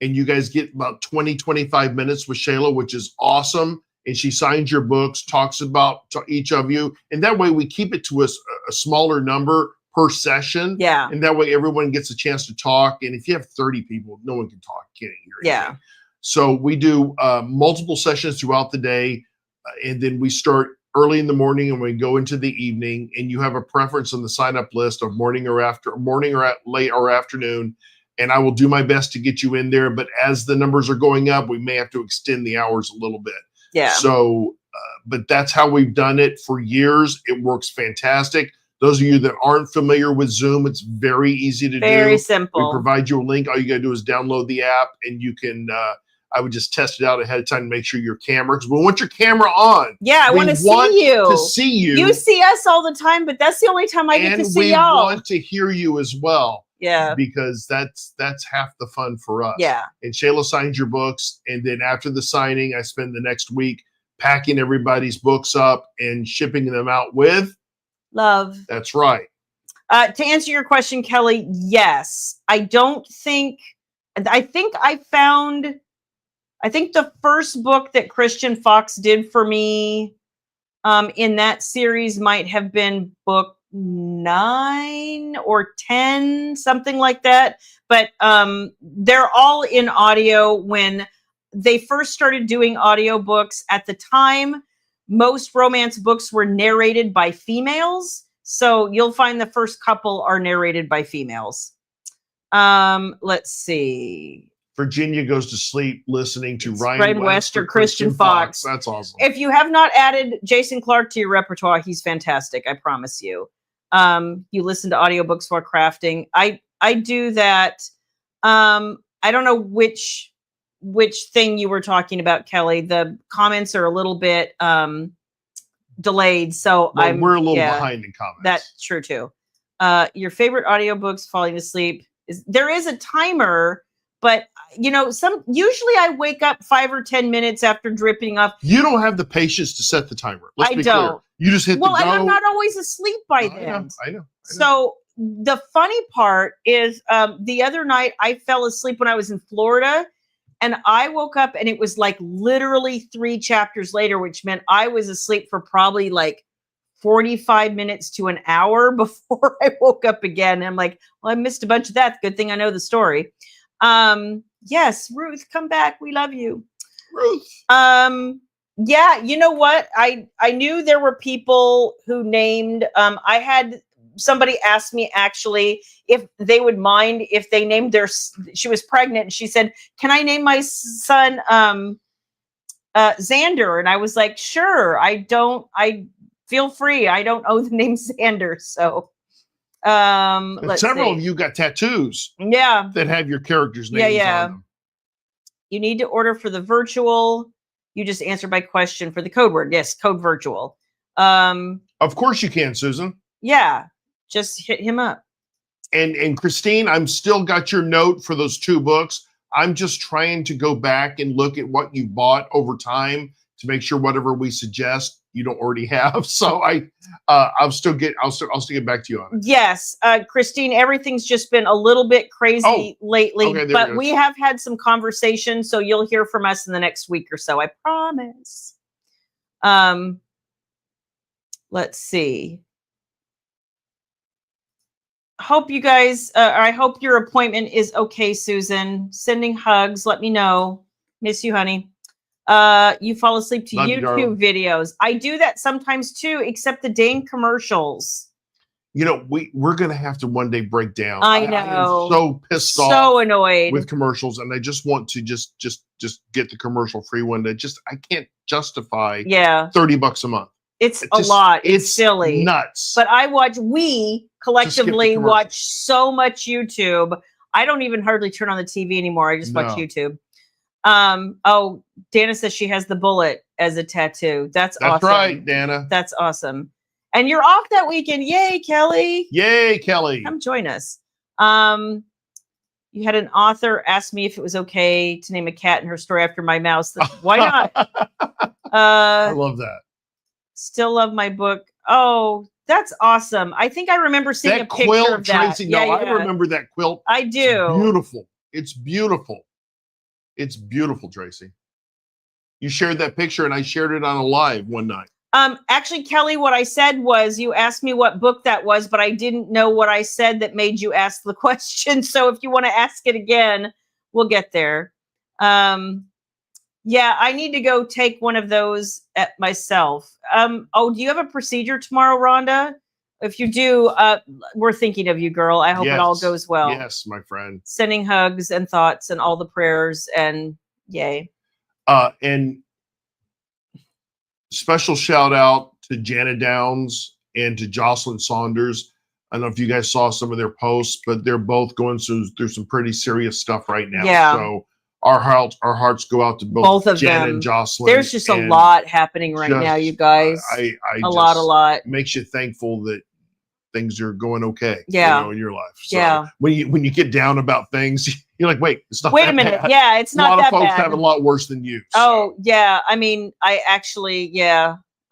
and you guys get about 20, 25 minutes with Shayla, which is awesome. And she signs your books, talks about to each of you. And that way we keep it to a smaller number per session. Yeah. And that way everyone gets a chance to talk. And if you have 30 people, no one can talk, can't hear anything. Yeah. So we do multiple sessions throughout the day. And then we start early in the morning and we go into the evening, and you have a preference on the sign up list of morning or late or afternoon. And I will do my best to get you in there. But as the numbers are going up, we may have to extend the hours a little bit. Yeah. So, but that's how we've done it for years. It works fantastic. Those of you that aren't familiar with Zoom, it's very easy to do. Very simple. We provide you a link. All you got to do is download the app, and you can, I would just test it out ahead of time to make sure your camera, because we want your camera on. Yeah, I want to see you. To see you. You see us all the time, but that's the only time I get to see y'all. And we want to hear you as well. Yeah. Because that's half the fun for us. Yeah. And Shayla signs your books, and then after the signing, I spend the next week packing everybody's books up and shipping them out with love. That's right. To answer your question, Kelly, yes. I think I found I think the first book that Christian Fox did for me in that series might have been book 9 or 10, something like that. But they're all in audio. When they first started doing audiobooks at the time, most romance books were narrated by females. So you'll find the first couple are narrated by females. Let's see. Virginia goes to sleep listening to Ryan West or Christian Fox. That's awesome. If you have not added Jason Clark to your repertoire, he's fantastic. I promise you. You listen to audiobooks while crafting. I do that. I don't know which thing you were talking about, Kelly. The comments are a little bit delayed, so we're a little behind in comments. That's true too. Your favorite audiobooks, falling asleep. There is a timer, but usually I wake up 5 or 10 minutes after dripping off. You don't have the patience to set the timer. Let's be clear. You just hit the go. And I'm not always asleep by then. I know. So the funny part is the other night I fell asleep when I was in Florida, and I woke up and it was like literally 3 chapters later, which meant I was asleep for probably like 45 minutes to an hour before I woke up again. And I'm like, well, I missed a bunch of that. Good thing I know the story. Yes, Ruth, come back. We love you. Ruth. Yeah, you know what? I knew there were people who named, I had somebody ask me actually if they would mind if they named she was pregnant and she said, can I name my son, Xander? And I was like, sure. I feel free. I don't owe the name Xander. So, several of you got tattoos. Yeah. That have your characters' names on them. You need to order for the virtual. You just answer my question for the code word. Yes, code virtual. Of course you can, Susan. Yeah. Just hit him up. And Christine, I'm still got your note for those 2 books. I'm just trying to go back and look at what you bought over time to make sure whatever we suggest you don't already have. So I'll still get back to you on it. Yes, Christine, everything's just been a little bit crazy lately, okay, but we have had some conversations, so you'll hear from us in the next week or so. I promise. Let's see. Hope you guys, I hope your appointment is okay, Susan. Sending hugs. Let me know. Miss you, honey. You fall asleep to YouTube videos. I do that sometimes too, except the dang commercials. We're going to have to one day break down. I know. I am so pissed off. So annoyed with commercials, and I just want to just get the commercial free one that I can't justify $30 a month. It's a lot. It's silly. Nuts. But we collectively watch so much YouTube. I don't even hardly turn on the TV anymore. I just watch YouTube. Oh, Dana says she has the bullet as a tattoo. That's awesome. That's right, Dana. That's awesome. And you're off that weekend. Yay, Kelly. Yay, Kelly. Come join us. You had an author ask me if it was okay to name a cat in her story after my mouse. Why not? I love that. Still love my book. Oh, that's awesome. I think I remember seeing a picture quilt, of that. Tracy, I remember that quilt. I do. It's beautiful. It's beautiful. It's beautiful, Tracy. You shared that picture and I shared it on a live one night. Actually, Kelly, what I said was you asked me what book that was, but I didn't know what I said that made you ask the question. So if you want to ask it again, we'll get there. Yeah, I need to go take one of those at myself. Do you have a procedure tomorrow, Rhonda? If you do, we're thinking of you, girl. I hope it all goes well. Yes, my friend. Sending hugs and thoughts and all the prayers and yay. And special shout out to Jana Downs and to Jocelyn Saunders. I don't know if you guys saw some of their posts, but they're both going through some pretty serious stuff right now. Yeah. So our hearts go out to both of Jana and Jocelyn. There's just a lot happening right now, you guys. A lot. Makes you thankful that things are going okay. Yeah. In your life. So when you get down about things, you're like, wait, it's not. Wait a minute. Bad. Yeah, it's not that bad. A lot of folks have a lot worse than you. So. Oh yeah. I mean, I actually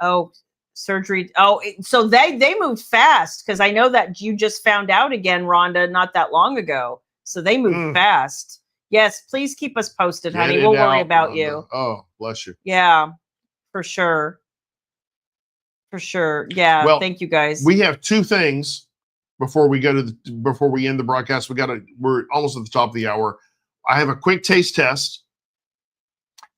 Oh, surgery. Oh, so they moved fast because I know that you just found out again, Rhonda, not that long ago. So they moved fast. Yes, please keep us posted, honey. We'll worry about you. Oh, bless you. Yeah, for sure. For sure. Yeah. Well, thank you guys. We have two things before we go to before we end the broadcast. We're almost at the top of the hour. I have a quick taste test.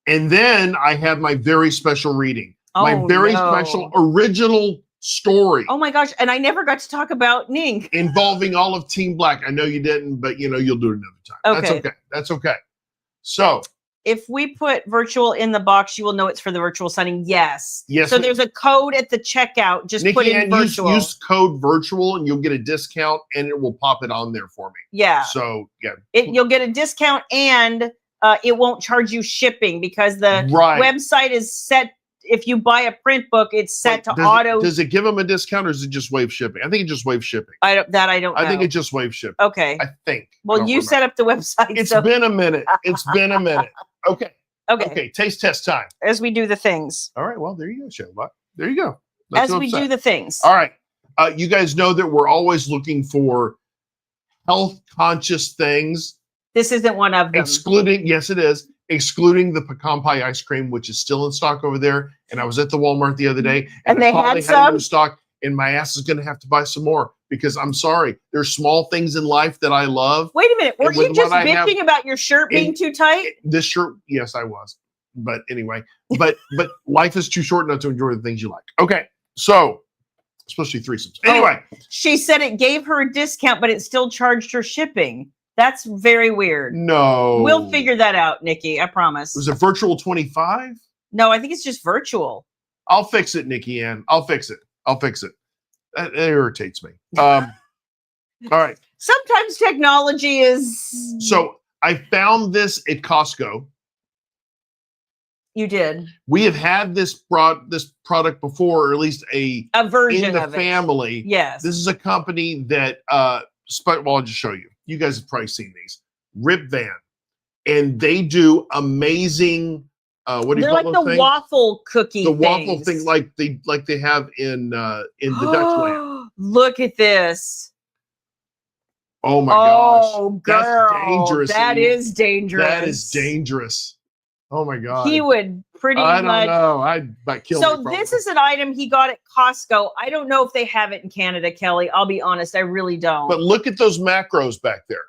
And then I have my very special reading. My very special original story. Oh my gosh. And I never got to talk about Ning. Involving all of Team Black. I know you didn't, but you'll do it another time. Okay. That's okay. So if we put virtual in the box, you will know it's for the virtual signing. Yes. Yes. So there's a code at the checkout. Just Nikki, put in virtual. Use code virtual and you'll get a discount and it will pop it on there for me. Yeah. So yeah. You'll get a discount and it won't charge you shipping because the website is set. If you buy a print book, it's set to auto. Does it give them a discount or is it just waive shipping? I think it just waives shipping. I don't know. I think it just waives shipping. Okay. I think. Well, you set up the website. It's been a minute. Okay. Taste test time. As we do the things. All right. Well, there you go, Shayla Black. There you go. As we do the things. All right. You guys know that we're always looking for health conscious things. This isn't one of them. Yes, it is. Excluding the pecan pie ice cream, which is still in stock over there. And I was at the Walmart the other day, and they had some new stock. And my ass is going to have to buy some more because I'm sorry. There's small things in life that I love. Wait a minute. Were you just bitching about your shirt being too tight? This shirt, yes, I was. But anyway, but life is too short not to enjoy the things you like. Okay, so especially threesomes. Anyway, she said it gave her a discount, but it still charged her shipping. That's very weird. No. We'll figure that out, Nikki. I promise. Was it virtual 25? No, I think it's just virtual. I'll fix it, Nikki Ann. I'll fix it. That irritates me. All right. Sometimes technology is... So I found this at Costco. You did. We have had this product before, or at least a version in the of family. It. Yes. This is a company that, well, I'll just show you. You guys have probably seen these. Rip Van. And they do amazing, what do you call those things? They're like the waffle cookie The waffle thing like they have in the Dutch land. Look at this. Oh my gosh. Oh, girl. That's dangerous. That is dangerous. That is dangerous. Oh my God. He would pretty much. I don't know. I'd kill me. So this is an item he got at Costco. I don't know if they have it in Canada, Kelly. I'll be honest. I really don't. But look at those macros back there.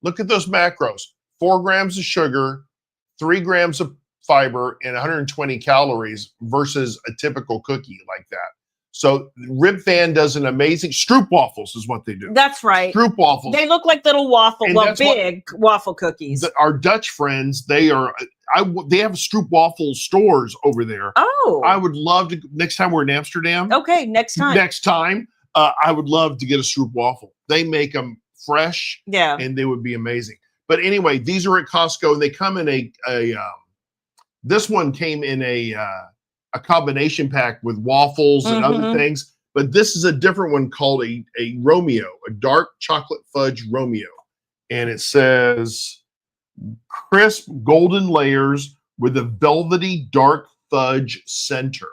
Look at those macros. 4 grams of sugar, 3 grams of fiber, and 120 calories versus a typical cookie like that. So Rip Van does an amazing Stroop waffles is what they do. That's right. Stroop waffles. They look like little big waffle cookies. Our Dutch friends, they have Stroop waffle stores over there. Oh. I would love to next time we're in Amsterdam. Okay, next time. I would love to get a Stroop waffle. They make them fresh. Yeah. And they would be amazing. But anyway, these are at Costco and they come in this one came in a combination pack with waffles and other things, but this is a different one called a Romeo, a dark chocolate fudge Romeo. And it says crisp golden layers with a velvety dark fudge center.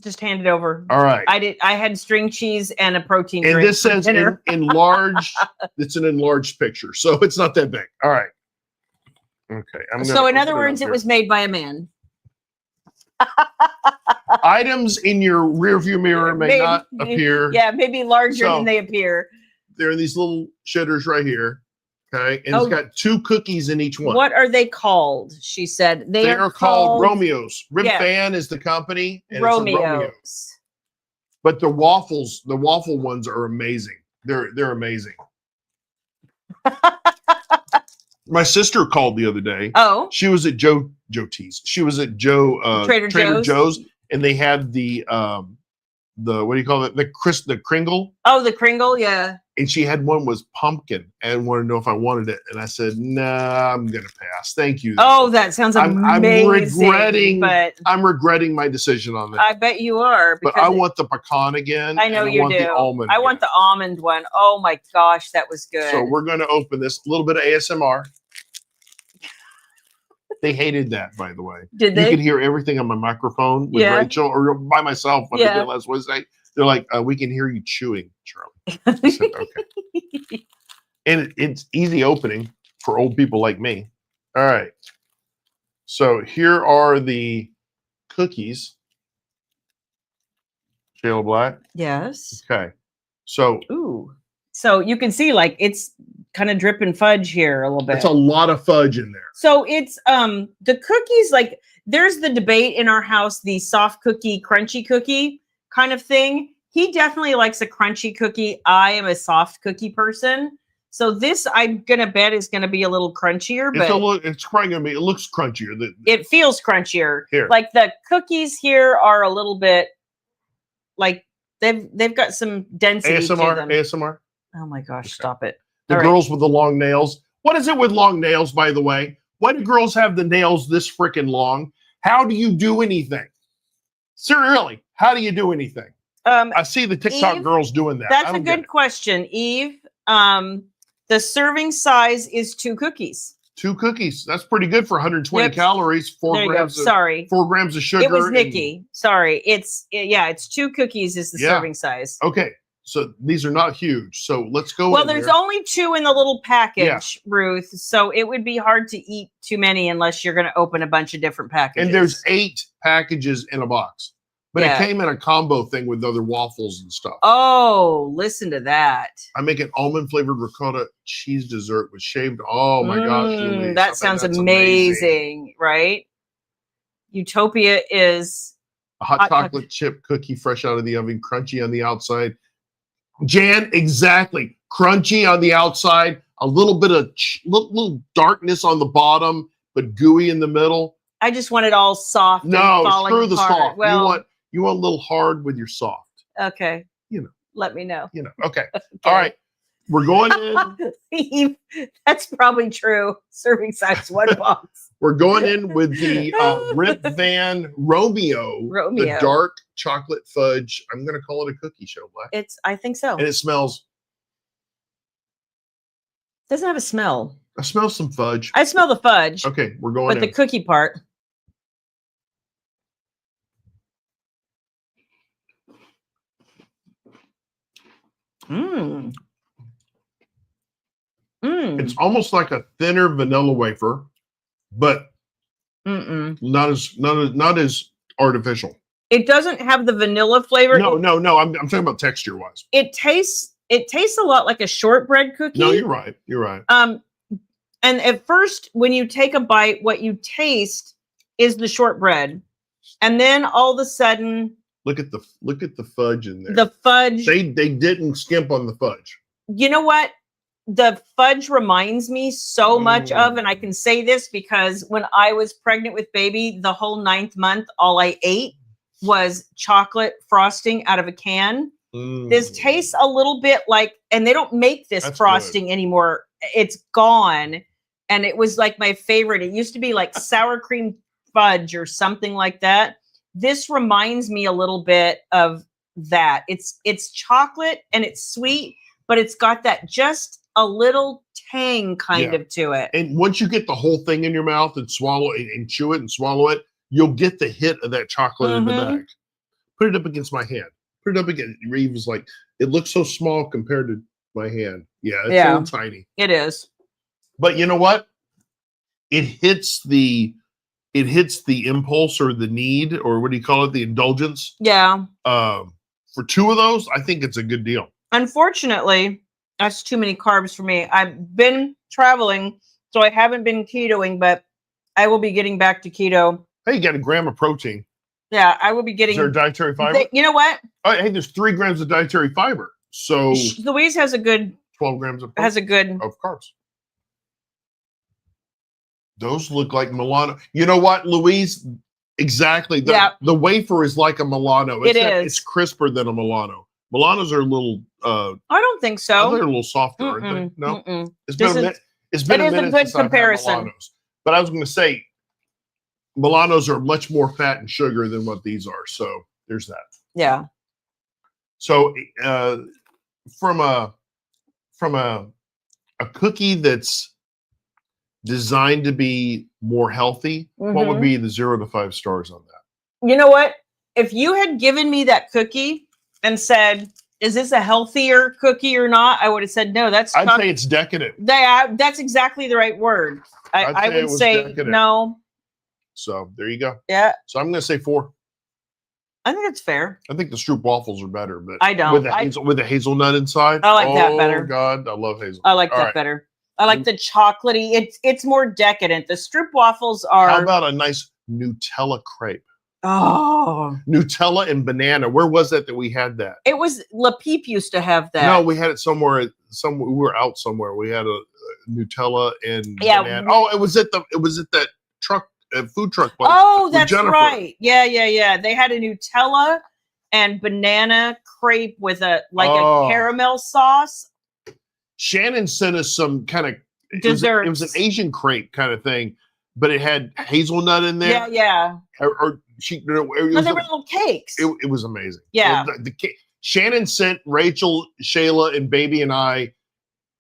Just hand it over. All right. I had string cheese and a protein drink. And this says enlarged, it's an enlarged picture. So it's not that big. All right. Okay. So in other words, it was made by a man. Items in your rearview mirror may not appear. Yeah, maybe larger than they appear. They're in these little shitters right here. Okay. And it's got 2 cookies in each one. What are they called? She said. They are called Romeos. Rip Van is the company. And Romeos. But the waffle ones are amazing. They're amazing. My sister called the other day. Oh. She was at Joe T's. She was at Trader Joe's, and they had the what do you call it? The Kringle. Oh, the Kringle, yeah. And she had one was pumpkin and wanted to know if I wanted it. And I said, nah, I'm gonna pass. Thank you. Oh, that sounds amazing. I'm regretting my decision on that. I bet you are. But I want the pecan again. I know you do. The almond I want the almond one. Oh my gosh, that was good. So we're gonna open this. A little bit of ASMR. They hated that, by the way. Did they? You could hear everything on my microphone with Rachel or by myself when I did last Wednesday. They're like, we can hear you chewing, Charlie. I said, okay. And it's easy opening. for old people like me. All right. So here are the cookies. Shayla Black. Yes. Okay. So. Ooh. So you can see like it's kind of dripping fudge here a little bit. It's a lot of fudge in there. So it's the cookies, like there's the debate in our house, the soft cookie, crunchy cookie kind of thing. He definitely likes a crunchy cookie. I am a soft cookie person. So this, I'm gonna bet, is gonna be a little crunchier, but it's probably gonna be. It looks crunchier. It feels crunchier. Here. Like the cookies here are a little bit like they've got some density to them. ASMR. Oh my gosh! Okay. Stop it. The girls with the long nails. What is it with long nails, by the way? Why do girls have the nails this freaking long? How do you do anything? Seriously, how do you do anything? I see the TikTok Eve, girls doing that. That's a good question, Eve. The serving size is 2 cookies. 2 cookies. That's pretty good for 120 calories. 4 grams. Sorry, 4 grams of sugar. It was Nikki. Sorry, it's 2 cookies is the serving size. Okay, so these are not huge. So let's go. Well, there's only 2 in the little package, Ruth. So it would be hard to eat too many unless you're going to open a bunch of different packages. And there's 8 packages in a box. But it came in a combo thing with other waffles and stuff. Oh, listen to that. I make an almond flavored ricotta cheese dessert with shaved. Oh my gosh. Louise, that sounds amazing, right? Utopia is a hot chocolate chip cookie fresh out of the oven, crunchy on the outside. Jan, exactly. Crunchy on the outside, a little bit of little darkness on the bottom, but gooey in the middle. I just want it all soft. No, and screw the soft. Well, you want a little hard with your soft. Okay. You know. Let me know. You know. Okay. All right. We're going in. That's probably true. Serving size 1 box. We're going in with the Rip Van Romeo. The dark chocolate fudge. I'm going to call it a cookie show, Black. I think so. And it smells. Doesn't have a smell. I smell some fudge. I smell the fudge. Okay, we're going But the cookie part. It's almost like a thinner vanilla wafer, but not as artificial. It doesn't have the vanilla flavor. No. I'm talking about texture wise. It tastes a lot like a shortbread cookie. No, you're right. You're right. And at first, when you take a bite, what you taste is the shortbread, and then all of a sudden, look at the fudge in there. The fudge. They didn't skimp on the fudge. You know what? The fudge reminds me so much of, and I can say this because when I was pregnant with baby, the whole 9th month, all I ate was chocolate frosting out of a can. This tastes a little bit like, and they don't make this frosting anymore. It's gone. And it was like my favorite. It used to be like sour cream fudge or something like that. This reminds me a little bit of that. It's chocolate and it's sweet, but it's got that just a little tang kind of to it. And once you get the whole thing in your mouth and swallow it and chew it and swallow it, you'll get the hit of that chocolate in the back. Put it up against my hand. Put it up against Reeve was like, it looks so small compared to my hand. Yeah, it's a little tiny. It is. But you know what? It hits the impulse or the need, or what do you call it? The indulgence. Yeah. For 2 of those, I think it's a good deal. Unfortunately, that's too many carbs for me. I've been traveling, so I haven't been ketoing, but I will be getting back to keto. Hey, you got a gram of protein. Yeah, I will be getting. Is there dietary fiber? You know what? Oh, hey, there's 3 grams of dietary fiber. So Louise has a good 12 grams of carbs. Those look like Milano. You know what, Louise? Exactly. The wafer is like a Milano. It's crisper than a Milano. Milanos are a little. I don't think so. They're a little softer, aren't they? No. It's been a minute good since I've had comparison. Milanos. But I was going to say, Milanos are much more fat and sugar than what these are. So there's that. Yeah. So from a cookie that's designed to be more healthy, what would be the 0 to 5 stars on that? You know what? If you had given me that cookie and said, is this a healthier cookie or not? I would have said no. I'd say it's decadent. That's exactly the right word. I would say decadent. No. So there you go. Yeah. So I'm going to say 4. I think it's fair. I think the Stroop waffles are better, but I don't. With the hazelnut inside. I like that better. Oh God, I love hazelnut. I like that better. I like the chocolatey. It's more decadent. The Stroop waffles are. How about a nice Nutella crepe? Oh, Nutella and banana. Where was that we had that? It was La Peep used to have that. No, we had it somewhere. We were out somewhere. We had a Nutella and banana. Oh, it was at that truck. Food truck place. Oh, that's right. Yeah. They had a Nutella and banana crepe with a caramel sauce. Shannon sent us some kind of dessert. It was an Asian crepe kind of thing, but it had hazelnut in there. Yeah. They were little cakes. It was amazing. Yeah. Shannon sent Rachel, Shayla, and Baby and I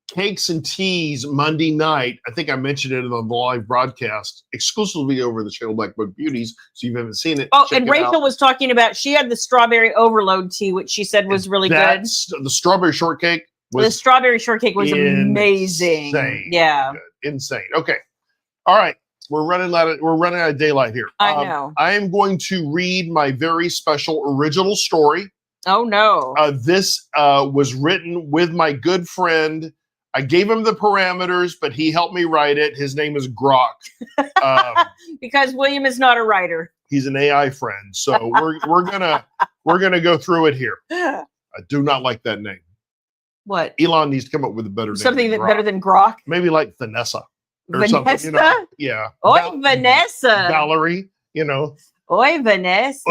cakes and teas Monday night. I think I mentioned it on the live broadcast, exclusively over the Shayla Black Book Beauties. So you haven't seen it. Oh, and Rachel was talking about, she had the strawberry overload tea, which she said was really good. The strawberry shortcake. The strawberry shortcake was amazing. Yeah. Good. Insane. Okay. All right. We're running out of daylight here. I know. I am going to read my very special original story. Oh no. This was written with my good friend. I gave him the parameters, but he helped me write it. His name is Grok. Because William is not a writer. He's an AI friend. So we're gonna go through it here. I do not like that name. What? Elon needs to come up with a better name. Something better than Grok. Maybe like Vanessa. Or Vanessa? Something. Yeah. Oi, Vanessa. Valerie, Oi, Vanessa.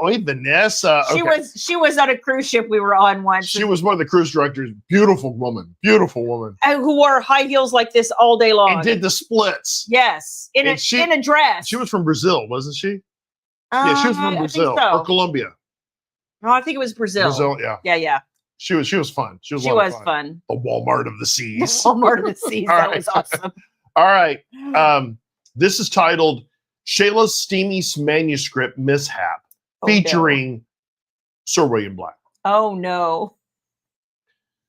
Oi, Vanessa. Okay. She was on a cruise ship we were on once. She was one of the cruise directors. Beautiful woman. Who wore high heels like this all day long. And did the splits. Yes. In a dress. She was from Brazil, wasn't she? Yeah, she was from Brazil or Colombia. No, I think it was Brazil. Brazil, yeah. Yeah. She was fun. She was fun. The Walmart of the seas. Walmart of the seas. That was awesome. All right. This is titled Shayla's Steamy Manuscript Mishap, featuring Sir William Black. Oh, no.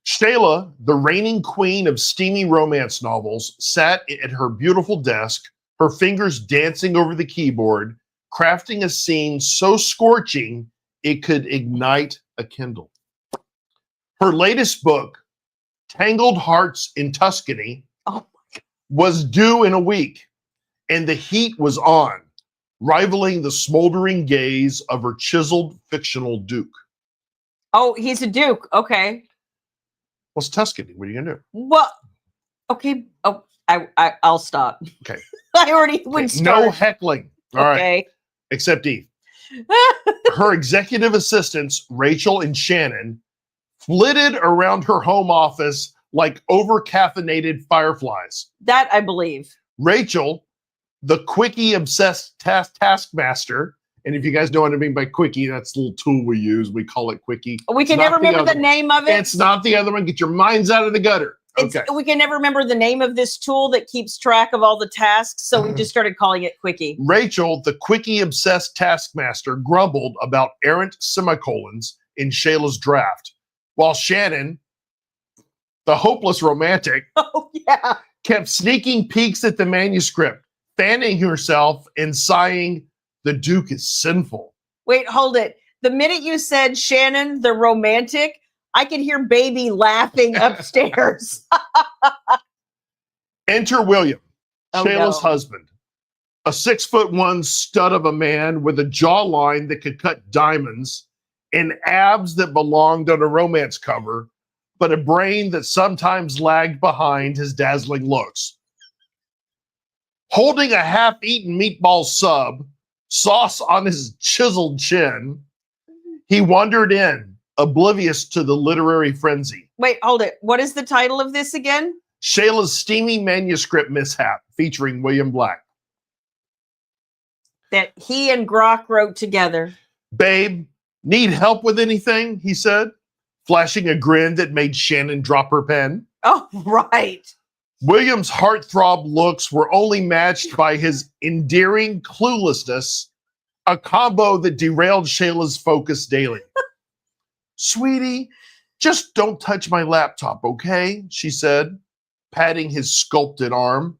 Shayla, the reigning queen of steamy romance novels, sat at her beautiful desk, her fingers dancing over the keyboard, crafting a scene so scorching it could ignite a Kindle. Her latest book, Tangled Hearts in Tuscany, was due in a week, and the heat was on, rivaling the smoldering gaze of her chiseled fictional duke. Oh, he's a duke. Okay. What's Tuscany? What are you gonna do? Well, okay. Oh, I'll stop. Okay. I already would start. No heckling. All right. Except Eve. Her executive assistants, Rachel and Shannon, flitted around her home office like over-caffeinated fireflies. That I believe. Rachel, the quickie-obsessed taskmaster, and if you guys know what I mean by quickie, that's the little tool we use. We call it quickie. We can never remember the name of it. It's not the other one. Get your minds out of the gutter. Okay. We can never remember the name of this tool that keeps track of all the tasks, so we just started calling it quickie. Rachel, the quickie-obsessed taskmaster, grumbled about errant semicolons in Shayla's draft, while Shannon, the hopeless romantic, kept sneaking peeks at the manuscript, fanning herself and sighing, "The Duke is sinful." Wait, hold it. The minute you said Shannon, the romantic, I can hear Baby laughing upstairs. Enter William, Shayla's husband, a 6'1" stud of a man with a jawline that could cut diamonds and abs that belonged on a romance cover, but a brain that sometimes lagged behind his dazzling looks. Holding a half-eaten meatball sub, sauce on his chiseled chin, he wandered in, oblivious to the literary frenzy. Wait, hold it. What is the title of this again? Shayla's Steamy Manuscript Mishap, featuring William Black. That he and Grok wrote together. "Babe, need help with anything?" he said, flashing a grin that made Shannon drop her pen. Oh, right. William's heartthrob looks were only matched by his endearing cluelessness, a combo that derailed Shayla's focus daily. Sweetie, just don't touch my laptop, okay? She said, patting his sculpted arm.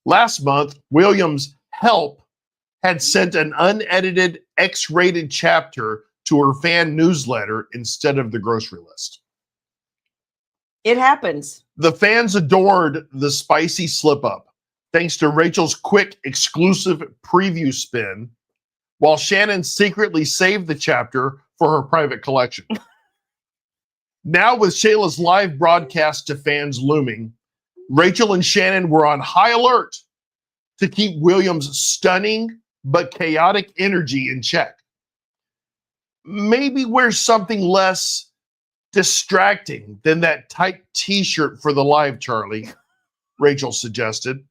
Last month, William's help had sent an unedited X-rated chapter to her fan newsletter instead of the grocery list. It happens. The fans adored the spicy slip-up, thanks to Rachel's quick, exclusive preview spin, while Shannon secretly saved the chapter for her private collection. Now, with Shayla's live broadcast to fans looming, Rachel and Shannon were on high alert to keep William's stunning but chaotic energy in check. Maybe wear something less distracting than that tight t-shirt for the live, Charlie, Rachel suggested,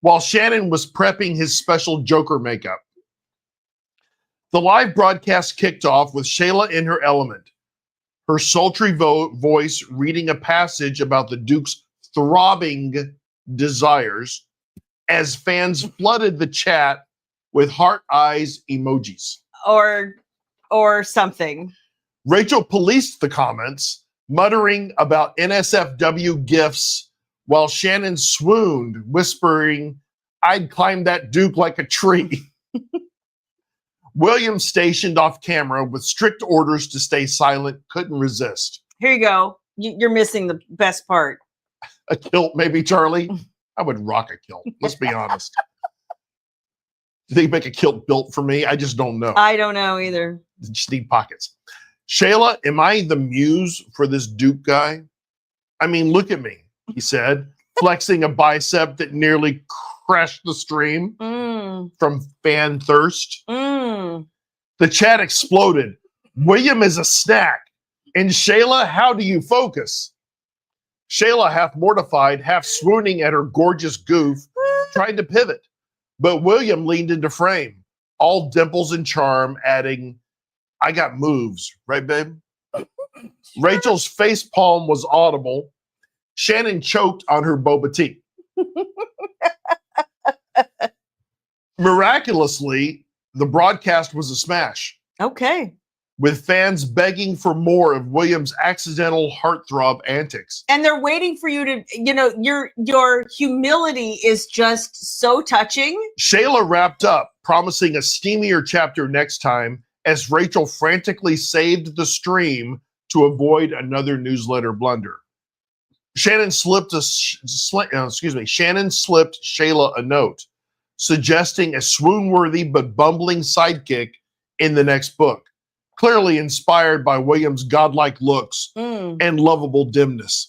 while Shannon was prepping his special Joker makeup. The live broadcast kicked off with Shayla in her element, her sultry voice reading a passage about the Duke's throbbing desires as fans flooded the chat with heart eyes emojis. Or something. Rachel policed the comments, muttering about NSFW gifts, while Shannon swooned, whispering, "I'd climb that Duke like a tree." William, stationed off camera with strict orders to stay silent, couldn't resist. Here you go. You're missing the best part. A kilt, maybe, Charlie? I would rock a kilt. Let's be honest. Do they make a kilt built for me? I just don't know. I don't know either. Just need pockets. Shayla, am I the muse for this Duke guy? I mean, look at me, he said, flexing a bicep that nearly crashed the stream from fan thirst. The chat exploded. William is a snack. And Shayla, how do you focus? Shayla, half mortified, half swooning at her gorgeous goof, tried to pivot. But William leaned into frame, all dimples and charm, adding, "I got moves, right, babe?" Rachel's face palm was audible. Shannon choked on her boba tea. Miraculously, the broadcast was a smash. Okay. With fans begging for more of William's accidental heartthrob antics. And they're waiting for you to, your humility is just so touching. Shayla wrapped up, promising a steamier chapter next time, as Rachel frantically saved the stream to avoid another newsletter blunder. Shannon slipped Shayla a note, suggesting a swoon-worthy but bumbling sidekick in the next book, clearly inspired by William's godlike looks and lovable dimness.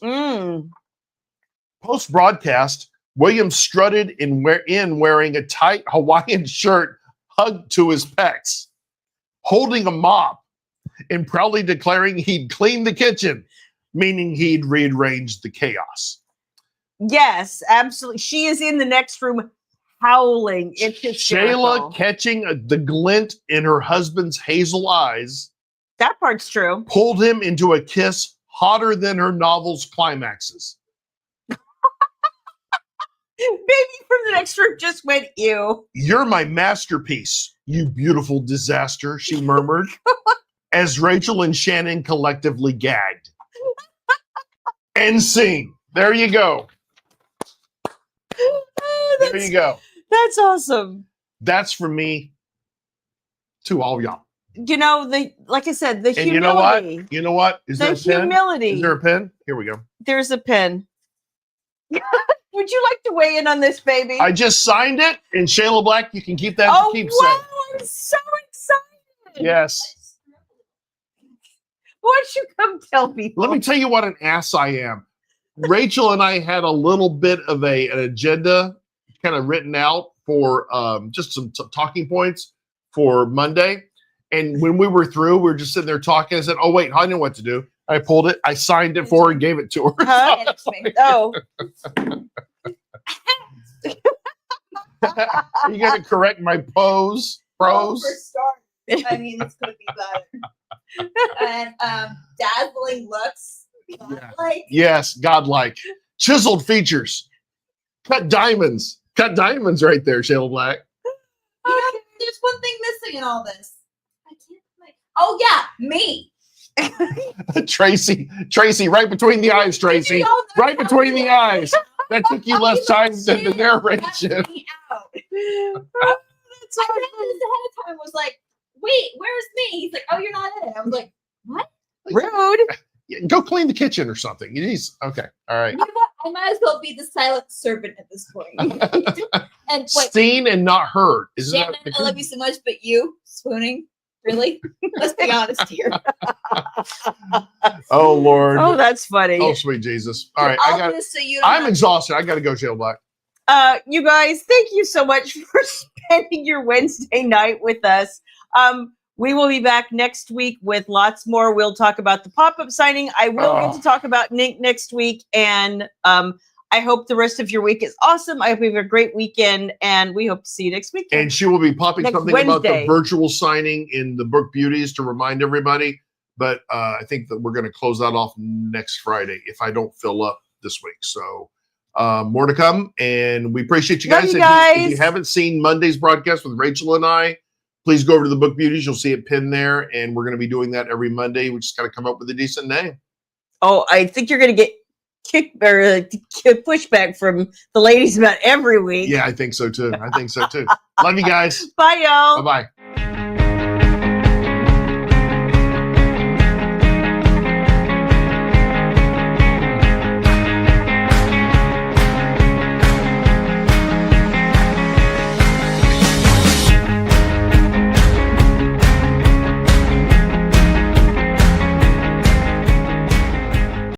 Post-broadcast, William strutted in wearing a tight Hawaiian shirt hugged to his pecs, holding a mop and proudly declaring he'd cleaned the kitchen, meaning he'd rearranged the chaos. Yes, absolutely. She is in the next room howling. It's hysterical. Shayla catching the glint in her husband's hazel eyes. That part's true. Pulled him into a kiss hotter than her novel's climaxes. Baby from the next room just went, ew. "You're my masterpiece, you beautiful disaster," she murmured, as Rachel and Shannon collectively gagged. End scene. There you go. There you go. That's awesome. That's from me to all y'all. Like I said, the and humility. You know what? Is there a pen? Humility. Is there a pen? Here we go. There's a pen. Would you like to weigh in on this, baby? I just signed it, and Shayla Black, you can keep that to keepsake. Wow, I'm so excited. Yes. Why don't you come tell people? Let me tell you what an ass I am. Rachel and I had a little bit of an agenda kind of written out for just some talking points for Monday. And when we were through, we were just sitting there talking. I said, "Oh, wait, I know what to do." I pulled it. I signed it for her and gave it to her. Huh? Oh. Are you going to correct my pros? For starters, I mean, this could be better. And dazzling looks. Like, yes, godlike. Chiseled features. Cut diamonds. Cut diamonds right there, Shayla Black. there's one thing missing in all this. A Oh yeah, me. Tracy, right between the eyes, Tracy. Right between the eyes. That took you less time than the narration. I read this ahead of time. Was like, wait, where's me? He's like, oh, you're not in it. I was like, what? Rude. Go clean the kitchen or something. Okay. All right. You know what? I might as well be the silent servant at this point. And seen and not heard. Shannon, I love you so much, but you swooning. Really? Let's be honest here. Oh Lord. Oh, that's funny. Oh, sweet Jesus. All right. I'm exhausted. I got to go, Shayla Black. You guys, thank you so much for spending your Wednesday night with us. We will be back next week with lots more. We'll talk about the pop-up signing. I will get to talk about Nick next week. And I hope the rest of your week is awesome. I hope you have a great weekend, and we hope to see you next week. And she will be popping something about the virtual signing in the Book Beauties to remind everybody. But I think that we're going to close that off next Friday if I don't fill up this week. So more to come. And we appreciate you guys. If you haven't seen Monday's broadcast with Rachel and I, please go over to the Book Beauties. You'll see it pinned there. And we're going to be doing that every Monday. We just got to come up with a decent name. Oh, I think you're going to get pushback from the ladies about every week. Yeah, I think so too. Love you guys. Bye, y'all. Bye-bye.